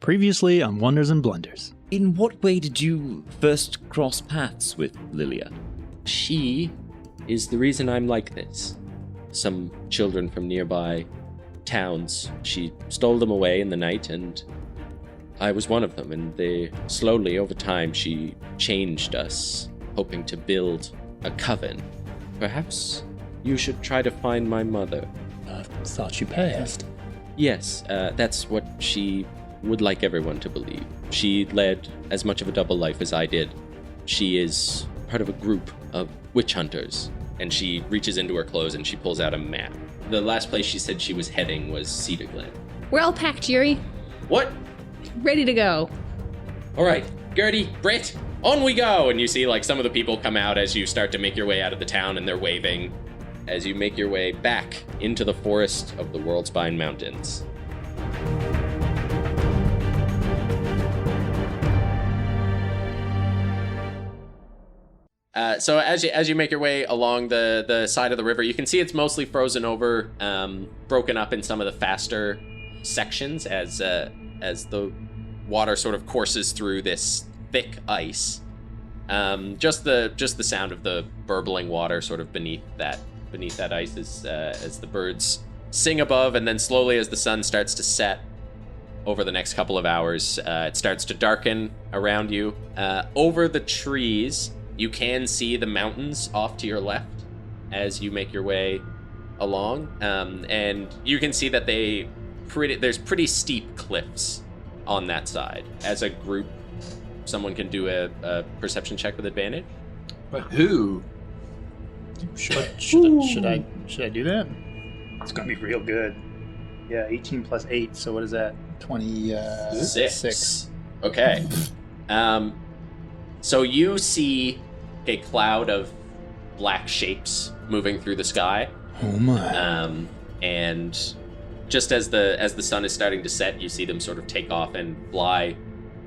Previously on Wonders and Blunders. In what way did you first cross paths with Lilia? She is the reason I'm like this. Some children from nearby towns, she stole them away in the night, and I was one of them, and they slowly, over time, she changed us, hoping to build a coven. Perhaps you should try to find my mother. I thought you passed. Yes, that's what she would like everyone to believe. She led as much of a double life as I did. She is part of a group of witch hunters, and she reaches into her clothes and she pulls out a map. The last place she said she was heading was Cedar Glen. We're all packed, Yuri. What? Ready to go. All right, Gertie, Britt, on we go! And you see like some of the people come out as you start to make your way out of the town, and they're waving as you make your way back into the forest of the World's Spine Mountains. So as you make your way along the side of the river, you can see it's mostly frozen over, broken up in some of the faster sections as the water sort of courses through this thick ice. Just the sound of the burbling water sort of beneath that ice as the birds sing above, and then slowly as the sun starts to set over the next couple of hours, it starts to darken around you. Over the trees, you can see the mountains off to your left as you make your way along, and you can see that there's pretty steep cliffs on that side. As a group, someone can do a perception check with advantage. But who? Should I do that? It's gonna be real good. Yeah, 18 plus 8. So what is that? 26. Okay. So you see a cloud of black shapes moving through the sky. Oh my. And just as the sun is starting to set, you see them sort of take off and fly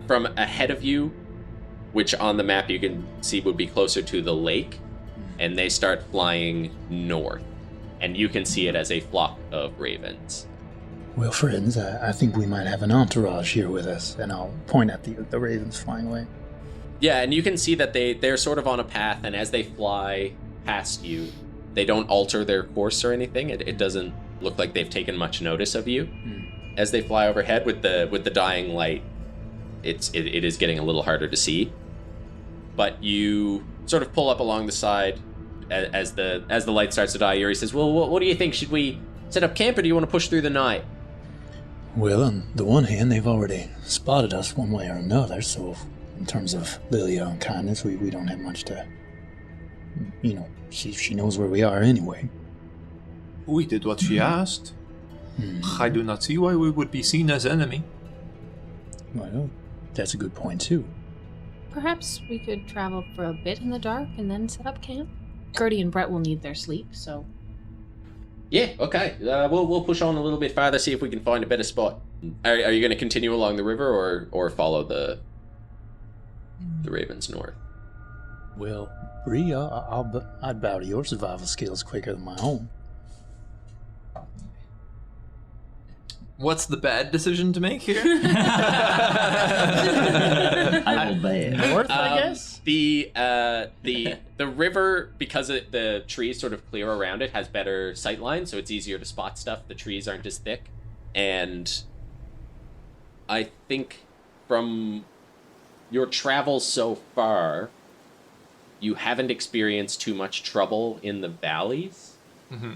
from ahead of you, which on the map you can see would be closer to the lake, and they start flying north. And you can see it as a flock of ravens. Well, friends, I think we might have an entourage here with us, and I'll point at the ravens flying away. Yeah, and you can see that they're sort of on a path, and as they fly past you, they don't alter their course or anything. It doesn't look like they've taken much notice of you. As they fly overhead with the dying light, it is getting a little harder to see. But you sort of pull up along the side as the light starts to die. Yuri says, "Well, what do you think? Should we set up camp, or do you want to push through the night?" Well, on the one hand, they've already spotted us one way or another, so in terms of Lilia and kindness, we don't have much to... she knows where we are anyway. We did what she asked. I do not see why we would be seen as enemy. Well, that's a good point, too. Perhaps we could travel for a bit in the dark and then set up camp. Gertie and Brett will need their sleep, so... Yeah, okay. We'll push on a little bit farther, see if we can find a better spot. Are you going to continue along the river or follow the ravens north? Well, Bree, I'd bow to your survival skills quicker than my own. What's the bad decision to make here? I will bet. North, I guess? The river, because the trees sort of clear around it, has better sight lines, so it's easier to spot stuff. The trees aren't as thick. And I think from your travels so far, you haven't experienced too much trouble in the valleys. Mm-hmm.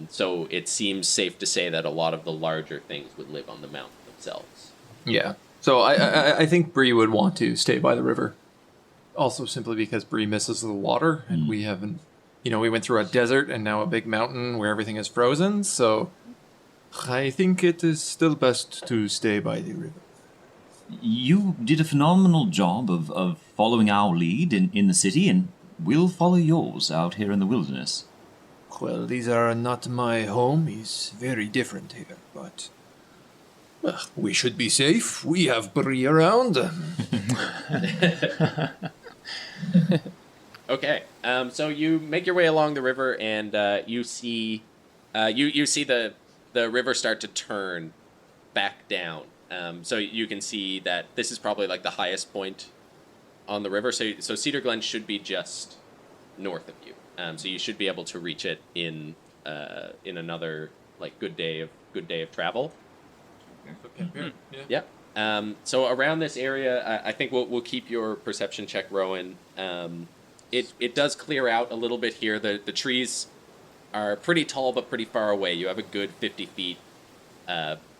So it seems safe to say that a lot of the larger things would live on the mountain themselves. Yeah. So I think Bree would want to stay by the river. Also simply because Bree misses the water, and we haven't... we went through a desert and now a big mountain where everything is frozen, so I think it is still best to stay by the river. You did a phenomenal job of following our lead in the city, and we'll follow yours out here in the wilderness. Well, these are not my home. It's very different here, but... Well, we should be safe. We have Bree around. Okay, so you make your way along the river, and you see the river start to turn back down So you can see that this is probably like the highest point on the river. So Cedar Glen should be just north of you. So you should be able to reach it in another like good day of travel. Okay. Yeah. Yeah. So around this area, I think we'll keep your perception check, Rowan. It does clear out a little bit here. The trees are pretty tall but pretty far away. You have a good 50 feet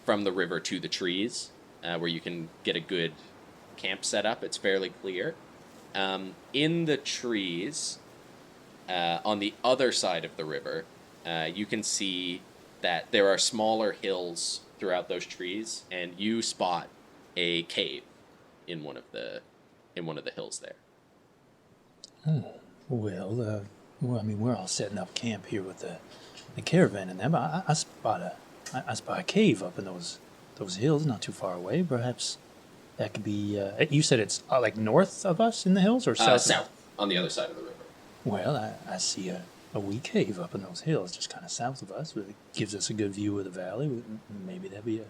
from the river to the trees, where you can get a good camp set up. It's fairly clear. In the trees, on the other side of the river, you can see that there are smaller hills throughout those trees, and you spot a cave in one of the hills there. Well, I mean, we're all setting up camp here with the caravan and them. I spot a cave up in those hills, not too far away. Perhaps that could be. You said it's like north of us in the hills, or south? South, on the other side of the river. Well, I see a wee cave up in those hills, just kind of south of us. It gives us a good view of the valley. Maybe that'd be a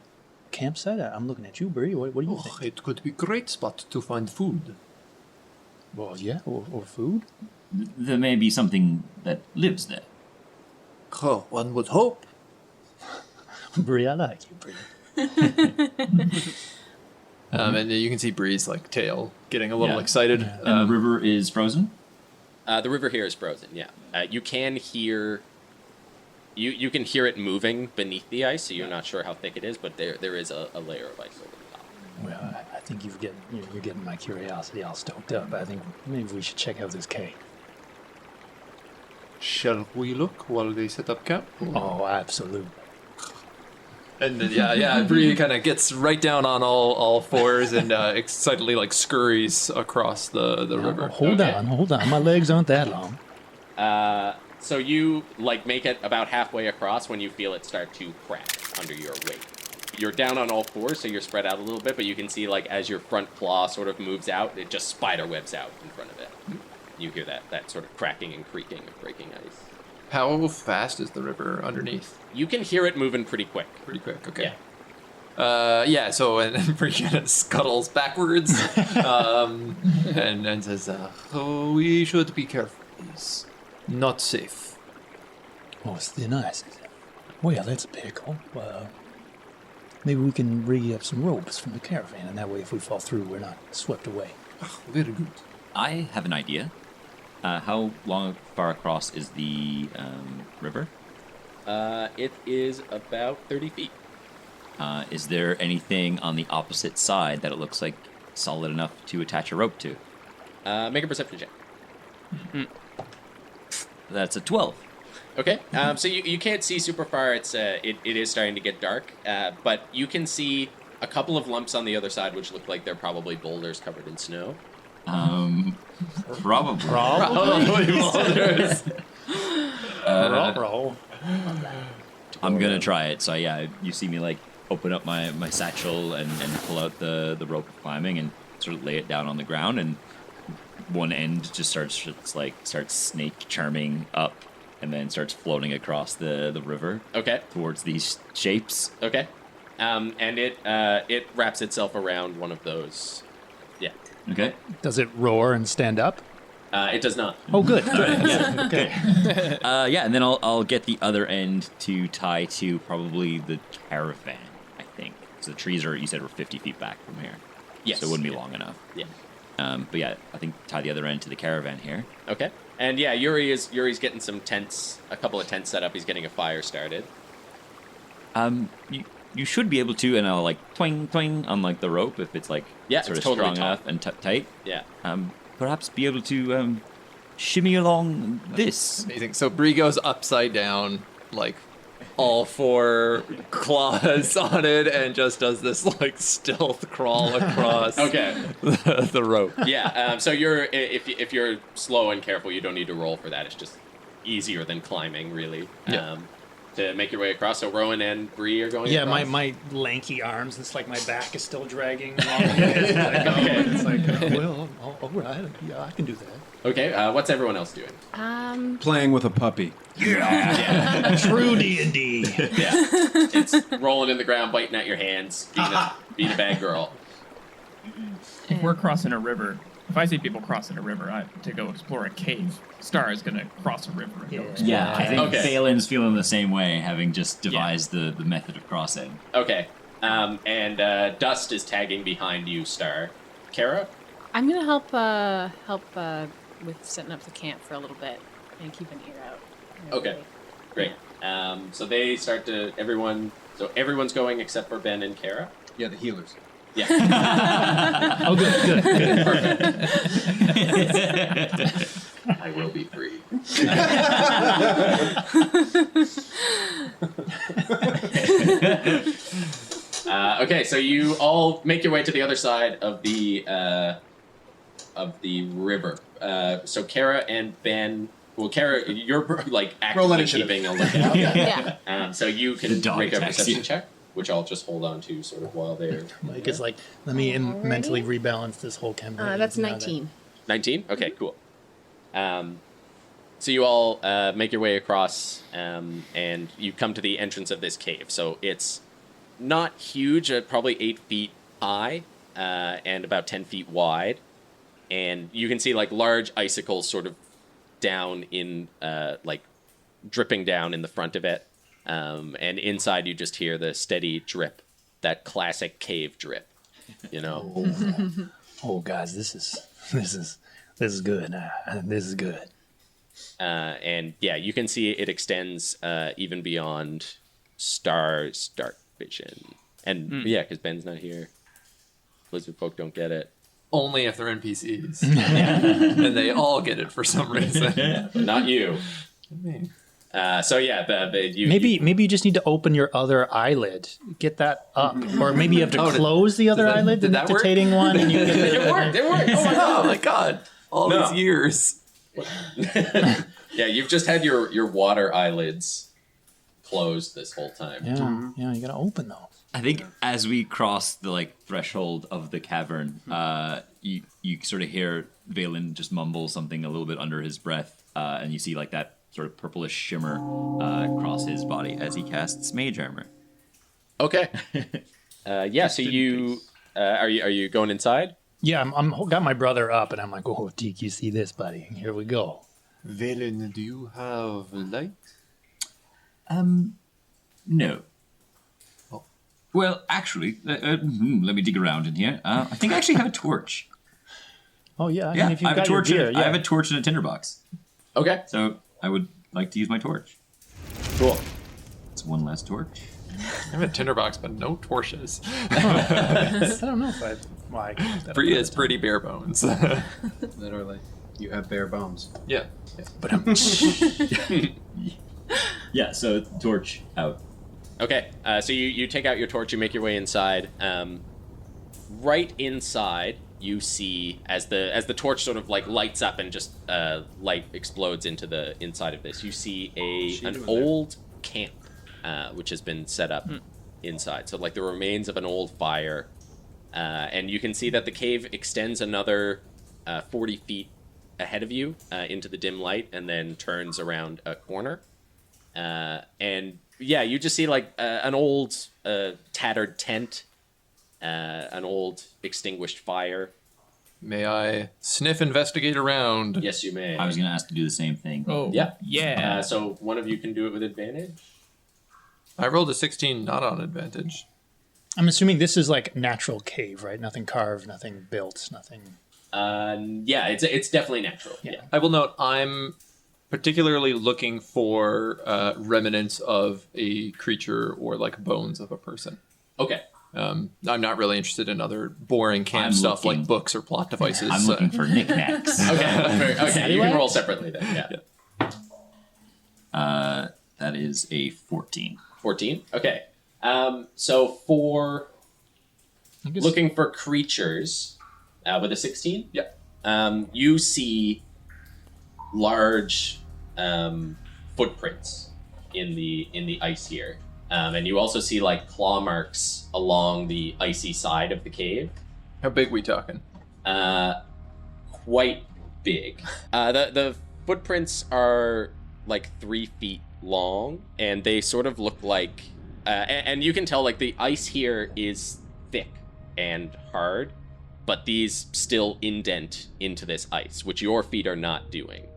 campsite. I'm looking at you, Bree. What do you think? It could be a great spot to find food. Well, yeah, or food. There may be something that lives there. Oh, one would hope. Bree, I like you, Bree. And you can see Bree's like tail getting a little excited. And the river is frozen? The river here is frozen. Yeah, you can hear. You can hear it moving beneath the ice, so you're not sure how thick it is, but there is a layer of ice over the top. Well, I think you're getting my curiosity all stoked up. I think maybe we should check out this cave. Shall we look while they set up camp? Oh, absolutely. And then, Bree kind of gets right down on all fours and excitedly like scurries across the river. Hold on. My legs aren't that long. So you like make it about halfway across when you feel it start to crack under your weight. You're down on all fours, so you're spread out a little bit, but you can see like as your front claw sort of moves out, it just spider webs out in front of it. You hear that sort of cracking and creaking of breaking ice. How fast is the river underneath? You can hear it moving pretty quick. Pretty quick, okay. Yeah. So and Bree kind of scuttles backwards and says, "Oh, we should be careful. It's not safe." Oh, it's thin ice, is it? Well, that's a pickle. Maybe we can rig up some ropes from the caravan, and that way if we fall through, we're not swept away. Oh, very good. I have an idea. How far across is the river? It is about 30 feet. Is there anything on the opposite side that it looks like solid enough to attach a rope to? Make a perception check. That's a 12. Okay. So you can't see super far. It is starting to get dark, but you can see a couple of lumps on the other side, which look like they're probably boulders covered in snow. Probably boulders. I'm gonna try it. So yeah, you see me like open up my satchel and pull out the rope of climbing and sort of lay it down on the ground, and one end just starts snake charming up and then starts floating across the river. Okay. Towards these shapes. Okay. And it wraps itself around one of those. Yeah. Okay. Does it roar and stand up? It does not. Oh, good. Yeah. Okay. And then I'll get the other end to tie to probably the caravan, I think. So the trees you said were 50 feet back from here. Yes. So it wouldn't be long enough. Yeah. But yeah, I think tie the other end to the caravan here. Okay. And yeah, Yuri's getting some tents, a couple of tents set up. He's getting a fire started. You should be able to, and I'll like twang twang on like the rope if it's like sort of totally strong enough and tight. Yeah. Perhaps be able to shimmy along this. Amazing. So Bree goes upside down, like all four claws on it, and just does this like stealth crawl across the rope. Yeah. So if you're slow and careful, you don't need to roll for that. It's just easier than climbing, really. Yeah. To make your way across. So Rowan and Bree are going across? my lanky arms, it's like my back is still dragging along. It's like, all right, yeah, I can do that. Okay, what's everyone else doing? Playing with a puppy. Yeah. True D&D. Yeah. It's rolling in the ground, biting at your hands, Be the bad girl. If we're crossing a river, if I see people crossing a river to go explore a cave, Star is going to cross a river and go explore Yeah, a I cave. think Vaelin's feeling the same way, having just devised the method of crossing. Okay. And Dust is tagging behind you, Star. Cara? I'm gonna help with setting up the camp for a little bit and keep an ear out. Okay. Great. So they start to everyone's going except for Ben and Cara. Yeah, the healers. Yeah. Oh, good. I will be free. Okay, so you all make your way to the other side of the river. So Cara and Ben. Well, Cara, you're like Roll actively initiative. keeping a lookout. Yeah. So you The can dog make a attacks perception you. check, which I'll just hold on to sort of while they're. Mike is like, let me mentally rebalance this whole campaign. That's now that- 19. 19? Okay, cool. So you all make your way across, and you come to the entrance of this cave. So it's not huge, probably 8 feet high, and about 10 feet wide. And you can see like large icicles sort of down in, like dripping down in the front of it. And inside you just hear the steady drip, that classic cave drip, you know? Oh, guys, this is good. This is good. And yeah, you can see it extends even beyond Star's dark vision. And yeah, because Ben's not here. Lizard folk don't get it. Only if they're NPCs. And they all get it for some reason. Not you. Me. So yeah, Maybe you just need to open your other eyelid, get that up, or maybe you have to close the other eyelid, the did that work? nictitating one, and you get It worked. Oh my god. All these years. Yeah, you've just had your water eyelids closed this whole time. Yeah, you gotta open those. I think as we cross the threshold of the cavern, you sort of hear Vaelin just mumble something a little bit under his breath, and you see like that sort of purplish shimmer across his body as he casts mage armor. Okay. Yeah. So you are you going inside? Yeah, I'm got my brother up, and I'm like, oh, Deke, you see this, buddy? Here we go. Vaelin, do you have light? No. Oh. Well, actually, let me dig around in here. I think I actually have a torch. Oh yeah, Yeah, if you've I have a got your torch. gear, I have a torch and a tinderbox. Okay. So I would like to use my torch. Cool. It's one less torch. I have a tinderbox, but no torches. I don't know if I like that. Bree is pretty bare bones. Literally. You have bare bones. Yeah. But I'm Yeah, so torch out. Okay, so you take out your torch, you make your way inside. Right inside, you see as the torch sort of like lights up and just light explodes into the inside of this. You see an old camp, which has been set up inside. So like the remains of an old fire, and you can see that the cave extends another 40 feet ahead of you into the dim light, and then turns around a corner. And yeah, you just see like an old tattered tent, an old extinguished fire. May I sniff, investigate around? Yes, you may. I was going to ask to do the same thing. Oh, Yeah. yeah. So one of you can do it with advantage. I rolled a 16, not on advantage. I'm assuming this is like natural cave, right? Nothing carved, nothing built, nothing. Yeah, it's definitely natural. Yeah. I will note I'm particularly looking for remnants of a creature or like bones of a person. Okay. I'm not really interested in other boring camp I'm stuff looking. like books or plot devices. I'm looking for knickknacks. Okay. You can roll separately then. Yeah. That is a 14. 14. Okay. So for I guess- looking for creatures with a 16. Yeah. You see large footprints in the ice here, and you also see like claw marks along the icy side of the cave. How big we talking? Quite big. The footprints are like 3 feet long, and they sort of look like, and you can tell like the ice here is thick. and hard, but these still indent into this ice, which your feet are not doing,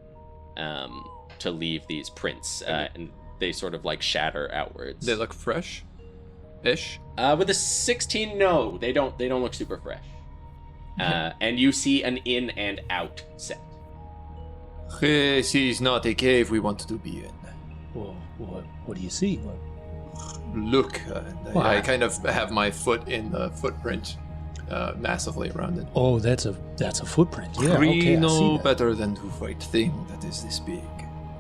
to leave these prints, and they sort of like shatter outwards. They look fresh-ish. With a 16, no, they don't look super fresh. And you see an in and out set. This is not a cave we want to be in. Well, what do you see? Look, I kind of have my foot in the footprint massively around it. Oh, that's a footprint. Yeah, We okay, I see know that. better than to fight thing that is this big.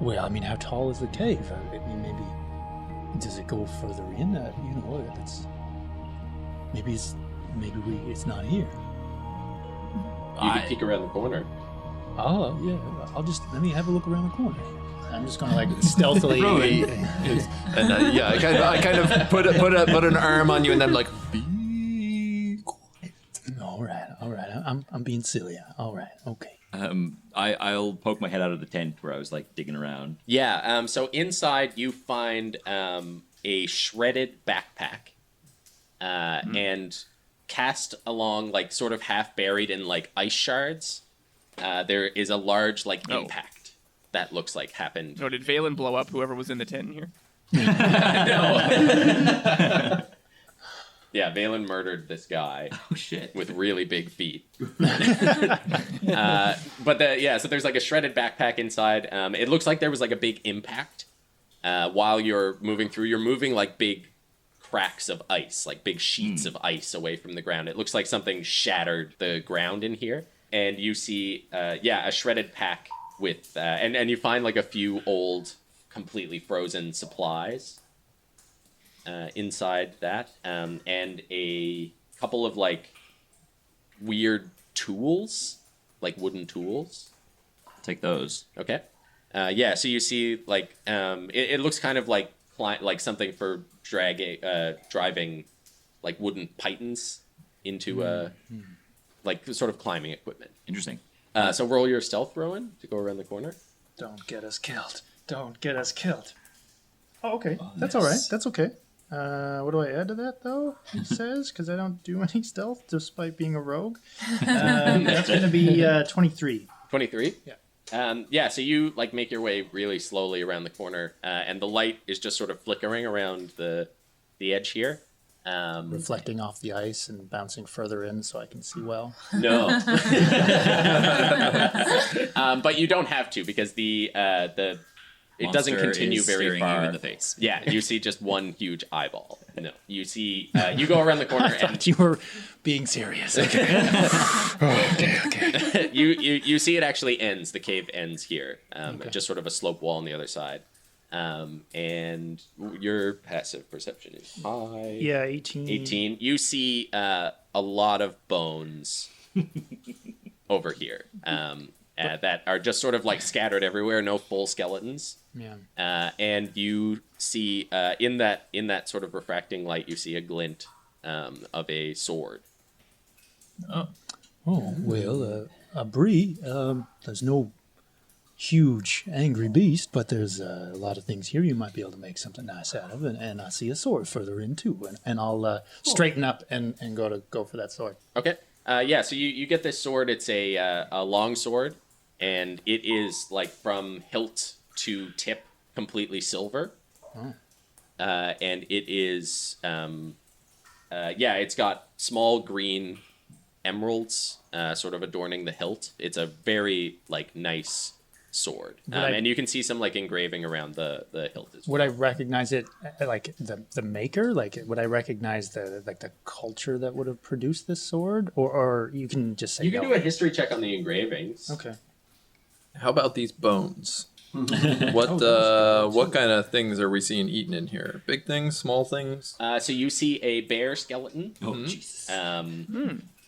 Well, I mean, how tall is the cave? I mean, maybe does it go further in? You know, it's maybe it's not here. You can peek around the corner. Oh yeah, let me have a look around the corner. I'm just gonna like stealthily. Really? And I kind of put an arm on you, and then like, be quiet. All right. I'm being silly. All right, okay. I'll poke my head out of the tent where I was like digging around. Yeah. So inside you find a shredded backpack, and cast along, like sort of half buried in like ice shards. There is a large like impact that looks like happened. So did Vaelin blow up whoever was in the tent here? No. Yeah, Vaelin murdered this guy. Oh shit! With really big feet. So there's like a shredded backpack inside. It looks like there was like a big impact while you're moving through. You're moving like big cracks of ice, like big sheets of ice away from the ground. It looks like something shattered the ground in here. And you see, a shredded pack with, and you find like a few old, completely frozen supplies inside that, and a couple of like weird tools, like wooden tools. I'll take those. Okay. So you see like, it looks kind of like something for driving like wooden pythons into like sort of climbing equipment. Interesting. So roll your stealth, Rowan, to go around the corner. Don't get us killed. Oh, okay. That's all right. That's okay. What do I add to that, though? It says, because I don't do any stealth, despite being a rogue. That's going to be 23. 23? Yeah. So you like make your way really slowly around the corner, and the light is just sort of flickering around the edge here. Reflecting off the ice and bouncing further in so I can see well. No. But you don't have to, because it doesn't Monster continue is very staring far. you in the face. Yeah, you see just one huge eyeball. No, you see. You go around the corner and You were being serious. Okay. Okay. you see it actually ends. The cave ends here. Just sort of a slope wall on the other side. And your passive perception is high. Yeah, 18. 18. You see a lot of bones over here that are just sort of like scattered everywhere. No full skeletons. Yeah. And you see in that sort of refracting light, you see a glint of a sword. Oh well, a Bree. There's no huge angry beast, but there's a lot of things here you might be able to make something nice out of, and I see a sword further in too, and I'll straighten up and go for that sword. Okay. So you get this sword. It's a long sword, and it is like from hilt to tip completely silver. Oh. And it is it's got small green emeralds sort of adorning the hilt. It's a very like nice sword, and you can see some like engraving around the hilt as well. Would I recognize it, like the maker? Like, would I recognize the culture that would have produced this sword, or you can just say You can no? do a history check on the engravings. Okay. How about these bones? What kind of things are we seeing eaten in here? Big things, small things? So you see a bear skeleton. Oh Jesus!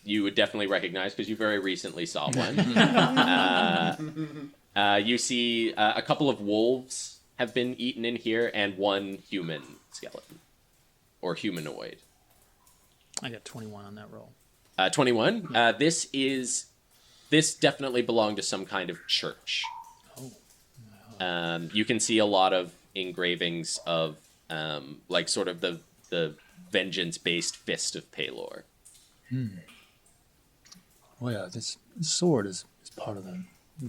You would definitely recognize because you very recently saw one. You see a couple of wolves have been eaten in here, and one human skeleton or humanoid. I got 21 on that roll. 21. This definitely belonged to some kind of church. Oh. You can see a lot of engravings of like sort of the vengeance-based fist of Pelor. Well, this sword is part of the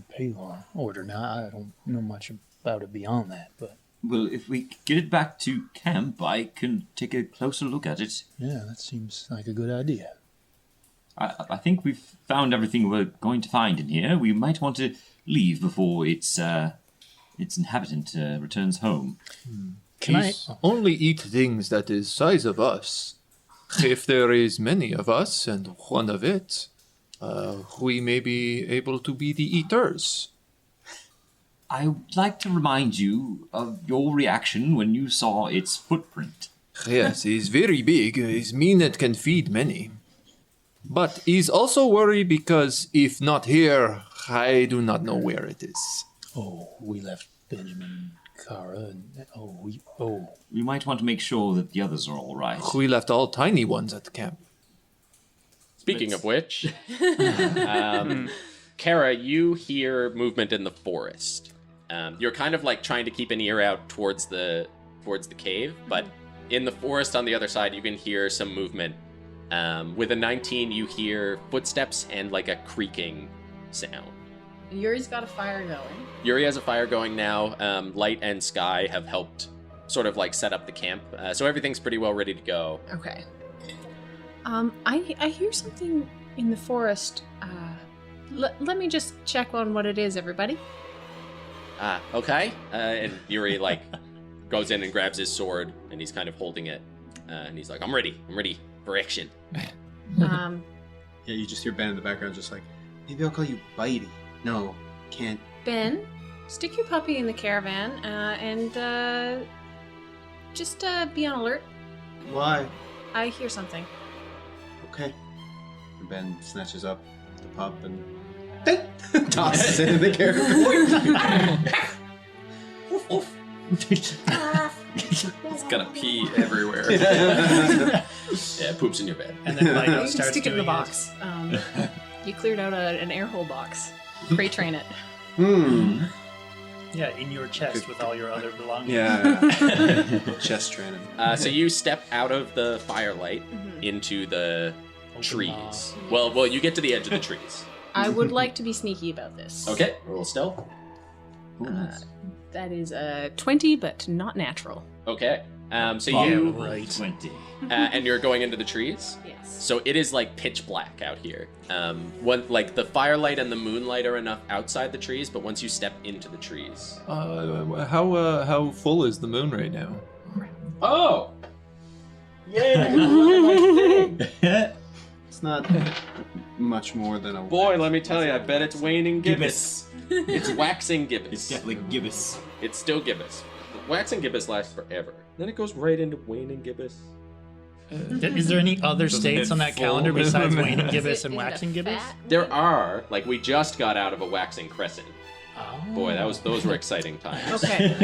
Palor order. Now, I don't know much about it beyond that, but Well, if we get it back to camp, I can take a closer look at it. yeah, that seems like a good idea. I think we've found everything we're going to find in here. We might want to leave before its inhabitant returns home. Can I? only eat things that is size of us. If there is many of us and one of it, we may be able to be the eaters. I would like to remind you of your reaction when you saw its footprint. Yes, he's very big. He's mean and can feed many. But he's also worried because if not here, I do not know where it is. Oh, we left Benjamin, Cara, and We might want to make sure that the others are all right. We left all tiny ones at the camp. Speaking of which, Cara, you hear movement in the forest. You're kind of like trying to keep an ear out towards the cave, but in the forest on the other side, you can hear some movement. With a 19, you hear footsteps and like a creaking sound. Yuri's got a fire going. Yuri has a fire going now. Light and Sky have helped sort of like set up the camp, so everything's pretty well ready to go. Okay. I hear something in the forest. Let me just check on what it is, everybody. Okay. And Yuri like goes in and grabs his sword, and he's kind of holding it, and he's like, I'm ready for action. Yeah, you just hear Ben in the background just like, maybe I'll call you Bitey. No, can't. Ben, stick your puppy in the caravan, and just be on alert. Why? I hear something. Okay. And Ben snatches up the pup and tosses it in the caravan. It's gonna pee everywhere. Yeah, poops in your bed. and then Lido You can starts stick it in the doing box. You cleared out an air hole box. Crate train it. Yeah, in your chest with all your other belongings. Yeah. Chest training. So you step out of the firelight into the trees. Well, you get to the edge of the trees. I would like to be sneaky about this. Okay, roll stealth. That is 20, but not natural. Okay. So you right. 20. and you're going into the trees. Yes. So it is like pitch black out here. Like the firelight and the moonlight are enough outside the trees, but once you step into the trees. How full is the moon right now? Oh. Yeah. It's not much more than a Boy, let me tell you, I bet it's waning gibbous. It's waxing gibbous. It's definitely gibbous. It's still gibbous. Waxing gibbous lasts forever. Then it goes right into waning gibbous. Is there any other states on that full calendar moon. besides waning gibbous Is and it waxing gibbous? fat? There are, like, we just got out of a waxing crescent. Oh. Boy, those were exciting times. Okay.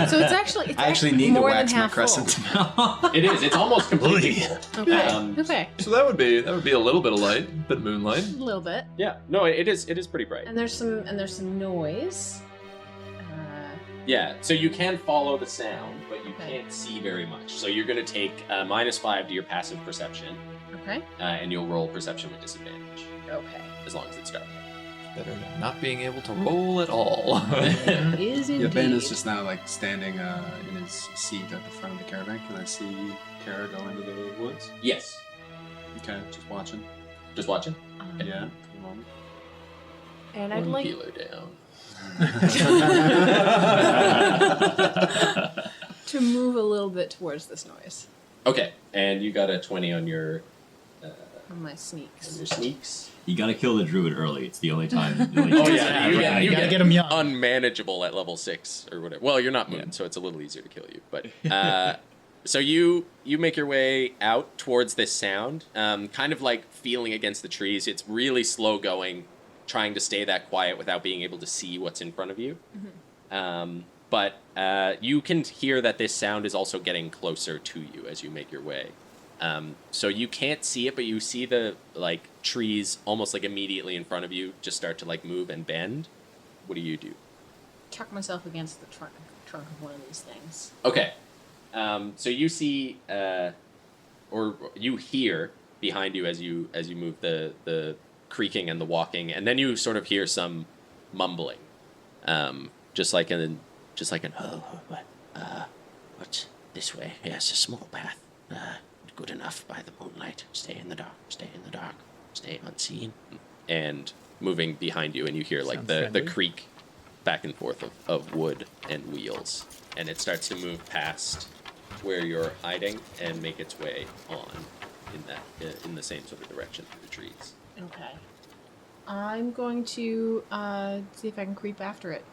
So it's actually I actually need to more wax than my half crescent. full. It is. It's almost completely full. Okay. Okay. So that would be a little bit of light, a bit of moonlight. A little bit. Yeah. No, it is pretty bright. And there's some noise. Yeah. So you can follow the sound, but you Okay. can't see very much. So you're going to take -5 to your passive perception, Okay. and you'll roll perception with disadvantage, Okay. as long as it's dark. Better than not being able to roll at all. Is Yeah, indeed. Ben is just now like standing in his seat at the front of the caravan. Can I see Cara go into the woods? Yes. Okay, just watching. Just watching. Yeah, for the moment. And I'd like Heal her down. to move a little bit towards this noise Okay, and you got a 20 on your on my sneaks. sneaks. You gotta kill the druid early. It's the only time. Oh yeah, you You gotta get 'em young. unmanageable at level 6 or whatever. Well, you're not moon, so it's a little easier to kill you. But so you make your way out towards this sound, kind of like feeling against the trees. It's really slow going, trying to stay that quiet without being able to see what's in front of you. But you can hear that this sound is also getting closer to you as you make your way. So you can't see it, but you see the like trees almost like immediately in front of you just start to like move and bend. What do you do? Chuck myself against the trunk of one of these things. Okay. So you see, or you hear behind you as you move the creaking and the walking, and then you sort of hear some mumbling, just like an what's this way? Yes, a small path. Good enough by the moonlight. Stay in the dark. Stay in the dark. Stay unseen. And moving behind you, and you hear like the creak back and forth of wood and wheels, and it starts to move past where you're hiding and make its way on in the same sort of direction through the trees. Okay. I'm going to see if I can creep after it.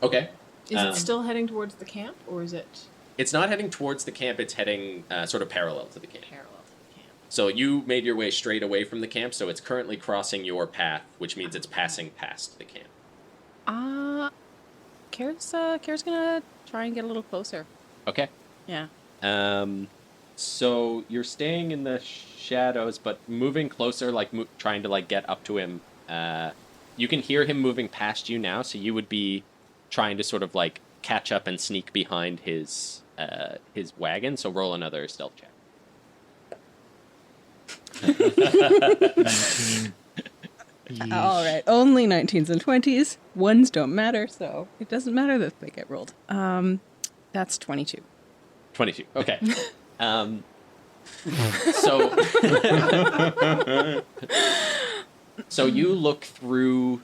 Okay. Is it still heading towards the camp, or is it It's not heading towards the camp. It's heading sort of parallel to the camp. parallel to the camp? So you made your way straight away from the camp, so it's currently crossing your path, which means it's passing past the camp. Cara's gonna try and get a little closer. Okay. Yeah. So you're staying in the shadows, but moving closer, like trying to like get up to him. You can hear him moving past you now, so you would be trying to sort of like catch up and sneak behind his wagon. So roll another stealth check. 19. All right. Only 19s and 20s. Ones don't matter, so it doesn't matter that they get rolled. That's 22. 22. Okay. So so you look through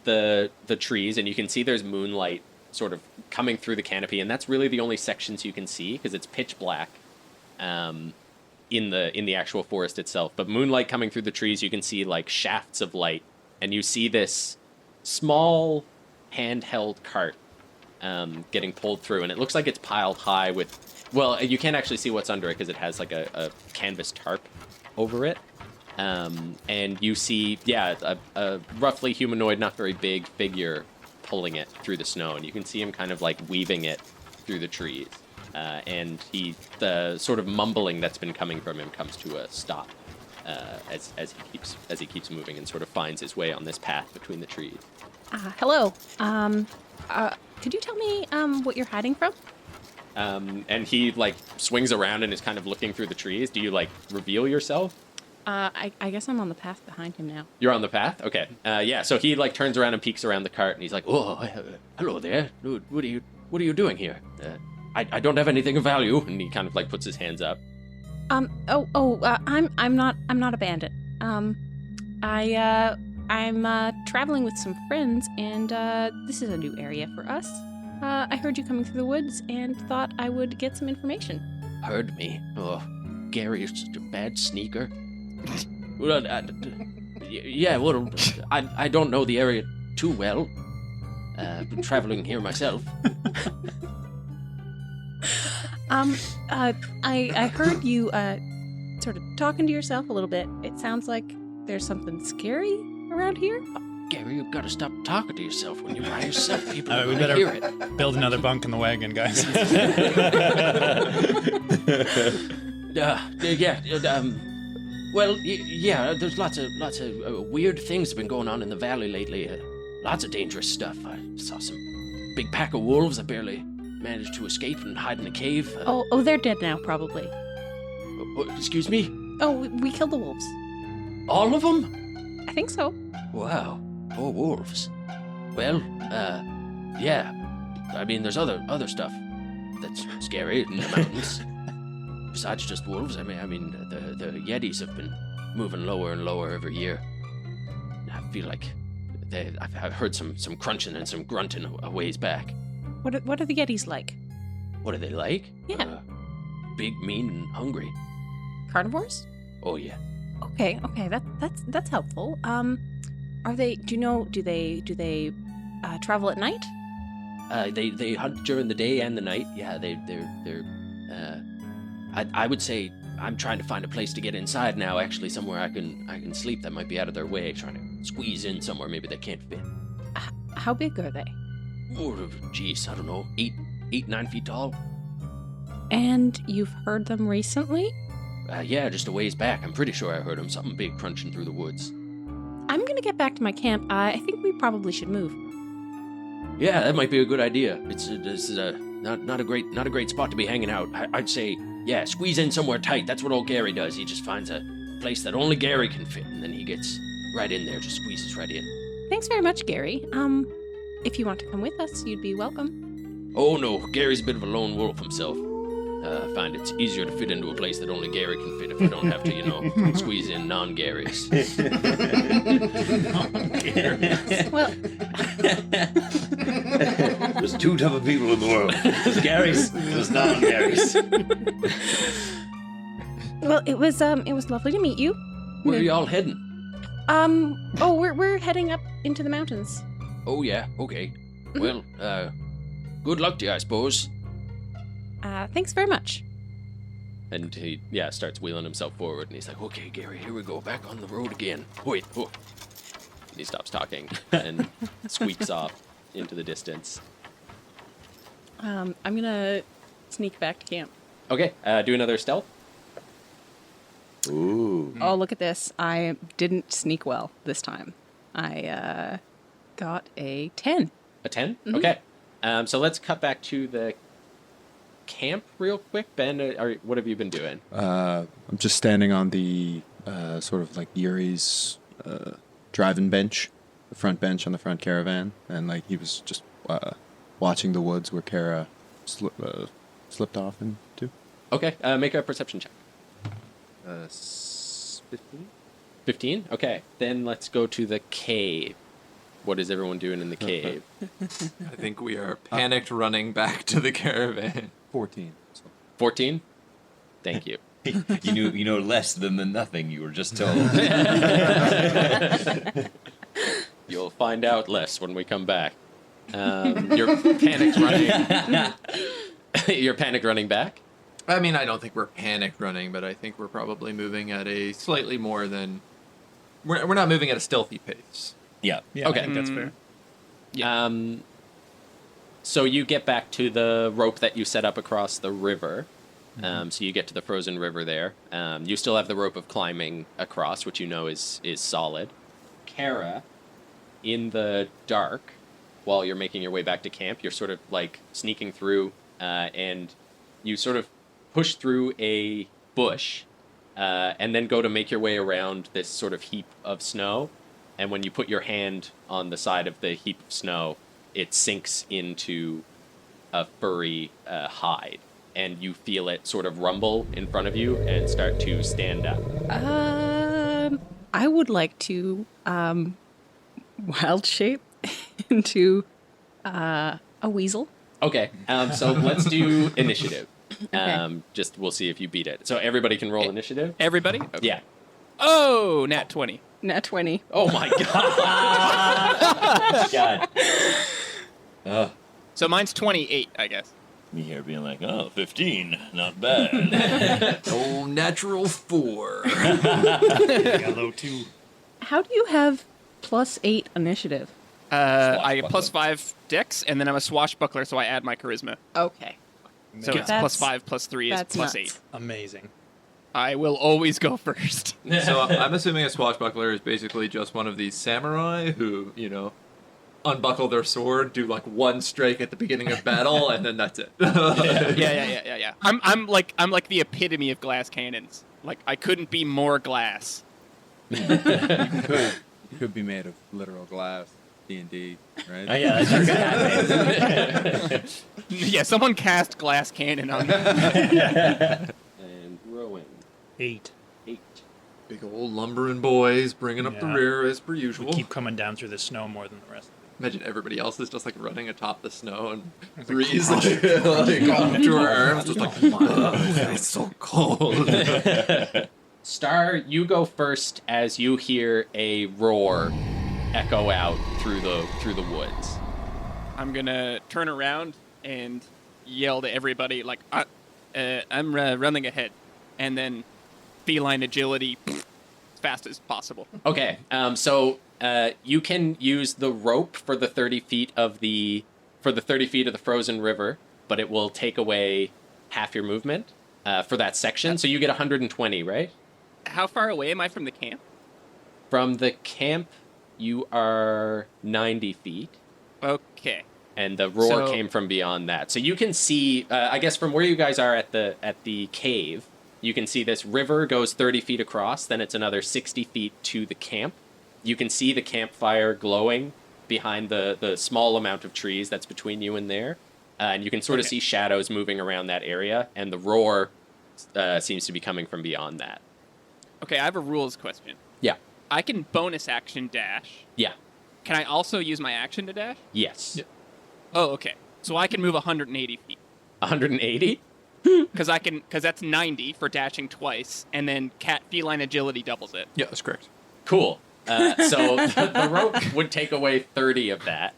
the trees, and you can see there's moonlight sort of coming through the canopy, and that's really the only sections you can see because it's pitch black in the actual forest itself. But moonlight coming through the trees, you can see like shafts of light, and you see this small handheld cart getting pulled through, and it looks like it's piled high with, well, you can't actually see what's under it because it has like a canvas tarp over it. And you see, a roughly humanoid, not very big figure pulling it through the snow, and you can see him kind of like weaving it through the trees. And the sort of mumbling that's been coming from him comes to a stop as he keeps moving and sort of finds his way on this path between the trees. Hello. Could you tell me what you're hiding from? And he like swings around and is kind of looking through the trees. Do you like reveal yourself? I guess I'm on the path behind him now. You're on the path? Okay. So he like turns around and peeks around the cart, and he's like, "Oh, hello there. What are you doing here? I don't have anything of value." And he kind of like puts his hands up. I'm not a bandit. I'm traveling with some friends, and this is a new area for us. I heard you coming through the woods and thought I would get some information. Heard me? Oh, Gary is such a bad sneaker. Well, I don't know the area too well. Been traveling here myself. I heard you sort of talking to yourself a little bit. It sounds like there's something scary around here. Gary, you've got to stop talking to yourself when you're by yourself. People All right, we better hear it. build another bunk in the wagon, guys. There's lots of weird things have been going on in the valley lately. Lots of dangerous stuff. I saw some big pack of wolves. I barely managed to escape and hide in a cave. Oh, they're dead now, probably. Excuse me? Oh, we killed the wolves. All of them? I think so. Wow. Poor wolves. Well, yeah. I mean, there's other stuff that's scary in the mountains. Besides just wolves, I mean, the Yetis have been moving lower and lower every year. I feel like I've heard some crunching and some grunting a ways back. What are the Yetis like? What are they like? Yeah. Big, mean, and hungry. Carnivores? Oh yeah. Okay, that's helpful. Are they? Do they travel at night? They hunt during the day and the night. Yeah, they're. I would say I'm trying to find a place to get inside now. Actually, somewhere I can sleep that might be out of their way. Trying to squeeze in somewhere maybe they can't fit. How big are they? Oh, geez, I don't know, 9 feet tall. And you've heard them recently? Yeah, just a ways back. I'm pretty sure I heard them. Something big crunching through the woods. I'm gonna get back to my camp. I think we probably should move. Yeah, that might be a good idea. This is not a great spot to be hanging out. I'd say, yeah, squeeze in somewhere tight. That's what old Gary does. He just finds a place that only Gary can fit. And then he gets right in there, just squeezes right in. Thanks very much, Gary. If you want to come with us, you'd be welcome. Oh no, Gary's a bit of a lone wolf himself. I find it's easier to fit into a place that only Gary can fit if we don't have to, squeeze in non-Garys. Well, There's two type of people in the world. There's Garys, there's non-Garys. well, it was lovely to meet you. Where are y'all heading? We're heading up into the mountains. Oh yeah, okay. Well, good luck to you, I suppose. Thanks very much. And he, starts wheeling himself forward, and he's like, okay, Gary, here we go, back on the road again. Wait, oh. And he stops talking and squeaks off into the distance. I'm gonna sneak back to camp. Okay, do another stealth. Ooh. Oh, look at this. I didn't sneak well this time. I got a 10. A 10? Mm-hmm. Okay. So let's cut back to the camp real quick. Ben, what have you been doing? I'm just standing on the sort of like Yuri's driving bench, the front bench on the front caravan, and like he was just watching the woods where Cara slipped off into. Okay, make a perception check. 15? 15? Okay, then let's go to the cave. What is everyone doing in the cave? I think we are panicked running back to the caravan. 14. 14? Thank you. You know less than the nothing you were just told. You'll find out less when we come back. You're panicked running. You're panicked running back? I mean, I don't think we're panicked running, but I think we're probably moving at a slightly more than... We're not moving at a stealthy pace. Yeah. Yeah, Okay. I think that's fair. So you get back to the rope that you set up across the river. So you get to the frozen river there. You still have the rope of climbing across, which you know is solid. Cara, in the dark, while you're making your way back to camp, you're sort of like sneaking through, and you sort of push through a bush, and then go to make your way around this sort of heap of snow. And when you put your hand on the side of the heap of snow, it sinks into a furry hide. And you feel it sort of rumble in front of you and start to stand up. I would like to wild shape into a weasel. Okay, so let's do initiative. Okay. Just we'll see if you beat it. So everybody can roll initiative? Everybody? Okay. Yeah. Oh, nat 20. Nat 20. Oh my god. God. So mine's 28, I guess. Me here being like, 15, not bad. Oh, natural 4. Hello, 2. How do you have +8 initiative? I get +5 dex, and then I'm a swashbuckler, so I add my charisma. Okay. So it's +5, +3 is that's +8. nuts. Amazing. I will always go first. So I'm assuming a swashbuckler is basically just one of these samurai who, unbuckle their sword, do like one strike at the beginning of battle, and then that's it. Yeah. I'm like the epitome of glass cannons. Like I couldn't be more glass. You could be made of literal glass, D&D, right? Oh, yeah, that's happening. Yeah, someone cast glass cannon on me. And Rowan. 8. 8. Big old lumbering boys bringing up the Yeah. rear as per We usual. keep coming down through the snow more than the rest. Imagine everybody else is just like running atop the snow and breeze like up to our arms, just like, it's so cold. Star, you go first as you hear a roar echo out through the woods. I'm gonna turn around and yell to everybody like, I'm running ahead, and then feline agility as fast as possible. Okay, so you can use the rope for the 30 feet of the frozen river, but it will take away half your movement for that section. So you get 120, right? How far away am I from the camp? From the camp, you are 90 feet. Okay. And the roar So- came from beyond that. So you can see, I guess from where you guys are at the cave, You can see this river goes 30 feet across, then it's another 60 feet to the camp. You can see the campfire glowing behind the small amount of trees that's between you and there. And you can sort of see shadows moving around that area, and the roar seems to be coming from beyond that. Okay, I have a rules question. Yeah. I can bonus action dash. Yeah. Can I also use my action to dash? Yes. Oh, okay. So I can move 180 feet. 180? Because that's 90 for dashing twice, and then feline agility doubles it. Yeah, that's correct. Cool. So the rope would take away 30 of that,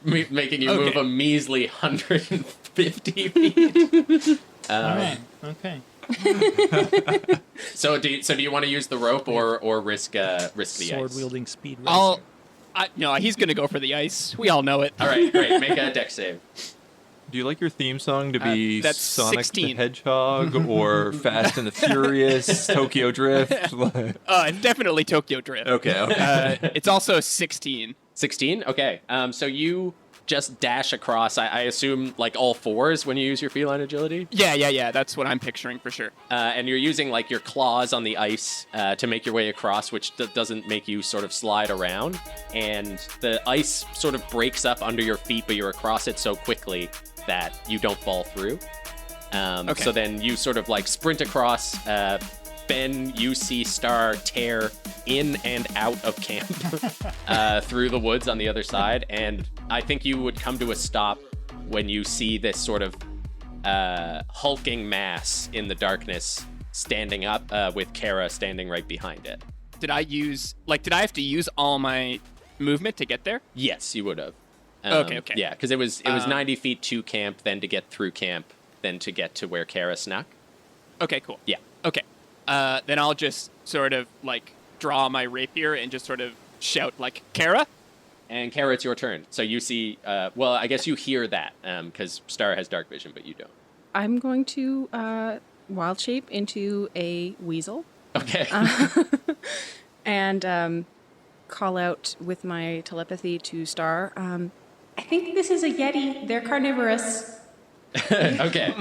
making you move a measly 150 feet. All right. Okay. So do you want to use the rope or risk the Sword ice? wielding speed racer. No, he's gonna go for the ice. We all know it. All right, great. Make a dex save. Do you like your theme song to be that's Sonic 16. the Hedgehog or Fast and the Furious, Tokyo Drift? It's definitely Tokyo Drift. Okay. It's also 16. 16? Okay. So you just dash across, I assume, like all fours when you use your feline agility? Yeah. That's what I'm picturing for sure. And you're using like your claws on the ice to make your way across, which doesn't make you sort of slide around. And the ice sort of breaks up under your feet, but you're across it so quickly that you don't fall through. So then you sort of like sprint across. Ben, you see Star tear in and out of camp through the woods on the other side, and I think you would come to a stop when you see this sort of hulking mass in the darkness standing up with Cara standing right behind it. Did I have to use all my movement to get there? Yes, you would have. Okay. Yeah, because it was 90 feet to camp, then to get through camp, then to get to where Cara snuck. Okay, cool. Yeah. Okay. Then I'll just sort of like draw my rapier and just sort of shout like, Cara? And Cara, it's your turn. So you see, well, I guess you hear that because Star has dark vision, but you don't. I'm going to wild shape into a weasel. Okay. And call out with my telepathy to Star. I think this is a Yeti. They're carnivorous. Okay.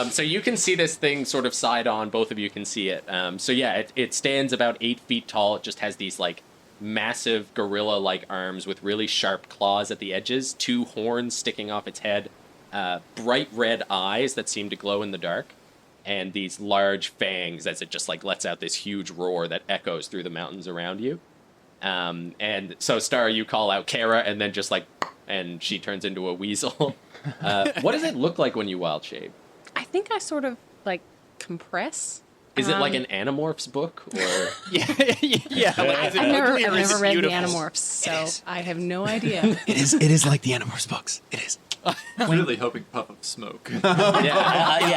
So you can see this thing sort of side on. Both of you can see it. So yeah, it stands about 8 feet tall. It just has these like massive gorilla-like arms with really sharp claws at the edges, 2 horns sticking off its head, bright red eyes that seem to glow in the dark, and these large fangs as it just like lets out this huge roar that echoes through the mountains around you. And so Star, you call out Cara, and then just like, and she turns into a weasel. What does it look like when you wild shape? I think I sort of like compress. Is it like an Animorphs book, or Yeah. I've never read the Animorphs, so I have no idea. It is like the Animorphs books. It is. Really hoping puff of smoke. yeah?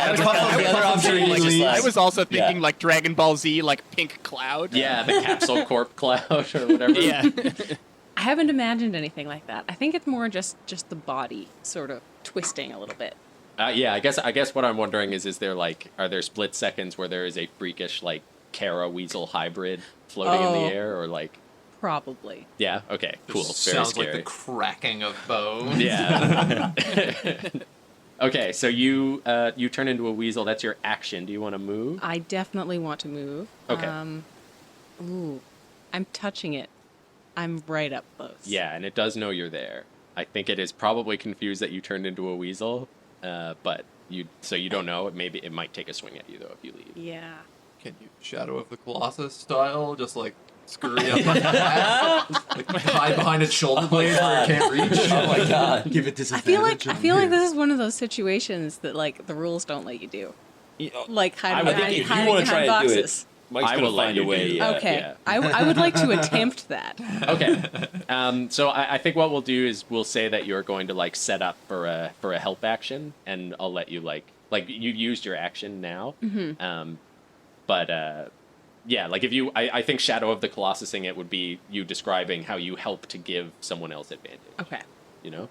I was also thinking like Dragon Ball Z, like pink cloud. Yeah, the Capsule Corp cloud or whatever. Yeah. I haven't imagined anything like that. I think it's more just the body sort of twisting a little bit. Yeah, I guess what I'm wondering is there like, are there split seconds where there is a freakish like Cara weasel hybrid floating in the air, or like? Probably. Yeah. Okay. Cool. Very Sounds scary. like the cracking of bones. Yeah. Okay, so you turn into a weasel. That's your action. Do you want to move? I definitely want to move. Okay. I'm touching it. I'm right up close. Yeah, and it does know you're there. I think it is probably confused that you turned into a weasel, but you don't know. Maybe it might take a swing at you though if you leave. Yeah. Can you Shadow of the Colossus style, just like scurry up like that, like hide behind its shoulder blade where it can't reach? Oh my god! Give it I disadvantage. feel like this is one of those situations that like the rules don't let you do. Like hide I think if you behind want to try and do boxes. it, Mike's I gonna will let find you a way. do that. Okay. Yeah. I would like to attempt that. Okay. So I think what we'll do is we'll say that you're going to like set up for a help action, and I'll let you like you used your action now. Mm-hmm. Yeah, like if you, I think Shadow of the Colossus thing, it would be you describing how you help to give someone else advantage. Okay. You know?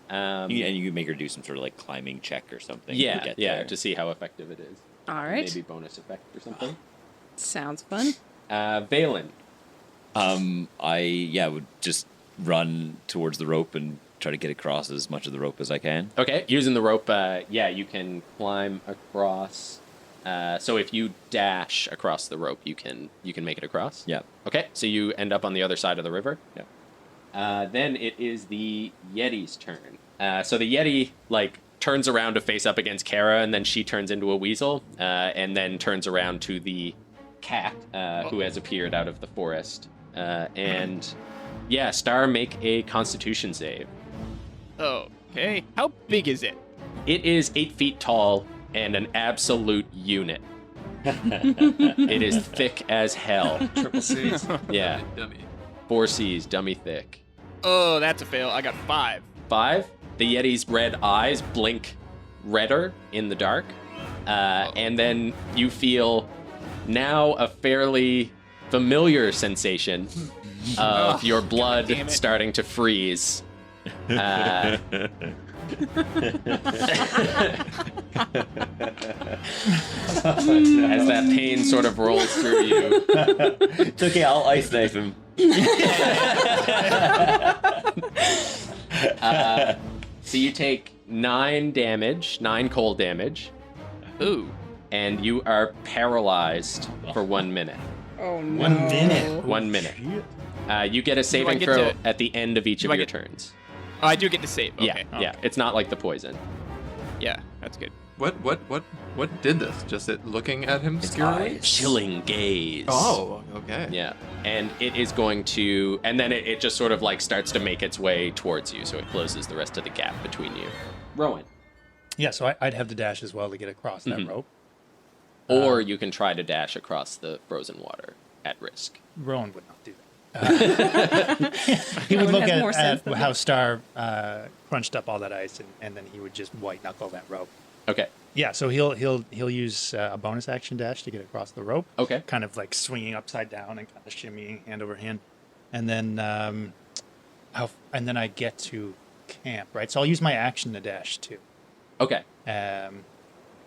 And you can make her do some sort of like climbing check or something. to Yeah, get yeah, there. to see how effective it is. All right. Maybe bonus effect or something. Sounds fun. Vaelin. I would just run towards the rope and try to get across as much of the rope as I can. Okay, using the rope, you can climb across. So if you dash across the rope, you can make it across. Yeah. Okay, so you end up on the other side of the river. Yeah. Then it is the Yeti's turn. So the Yeti turns around to face up against Cara, and then she turns into a weasel, and then turns around to the cat who has appeared out of the forest. And yeah, Star, make a Constitution save. Okay. How big is it? It is 8 feet tall and an absolute unit. It is thick as hell. Triple C's. Yeah. Dummy. 4 C's, dummy thick. Oh, that's a fail. I got 5. 5. The Yeti's red eyes blink redder in the dark. And then you feel now a fairly familiar sensation of your blood damn it. starting to freeze. As that pain sort of rolls through you. It's okay, I'll ice knife him. So you take 9 damage, 9 cold damage. Ooh. And you are paralyzed for 1 minute. Oh no. 1 minute. 1 minute. You get a saving get throw to- at the end of each do of I your get- turns. Oh, I do get to save. Okay. Yeah. It's not like the poison. Yeah, that's good. What did this? Just it looking at him scarily? Chilling gaze. Oh, okay. Yeah. And it is going to, and then it just sort of starts to make its way towards you, so it closes the rest of the gap between you. Rowan. Yeah, so I'd have to dash as well to get across that Mhm. rope. Or you can try to dash across the frozen water at risk. Rowan would not do that. He would Rowan look has more sense at than how me. Star crunched up all that ice, and then he would just white knuckle that rope. Okay. Yeah, so he'll use a bonus action dash to get across the rope. Okay. Kind of swinging upside down and kind of shimmying hand over hand, and then and then I get to camp, right? So I'll use my action to dash too. Okay. Um,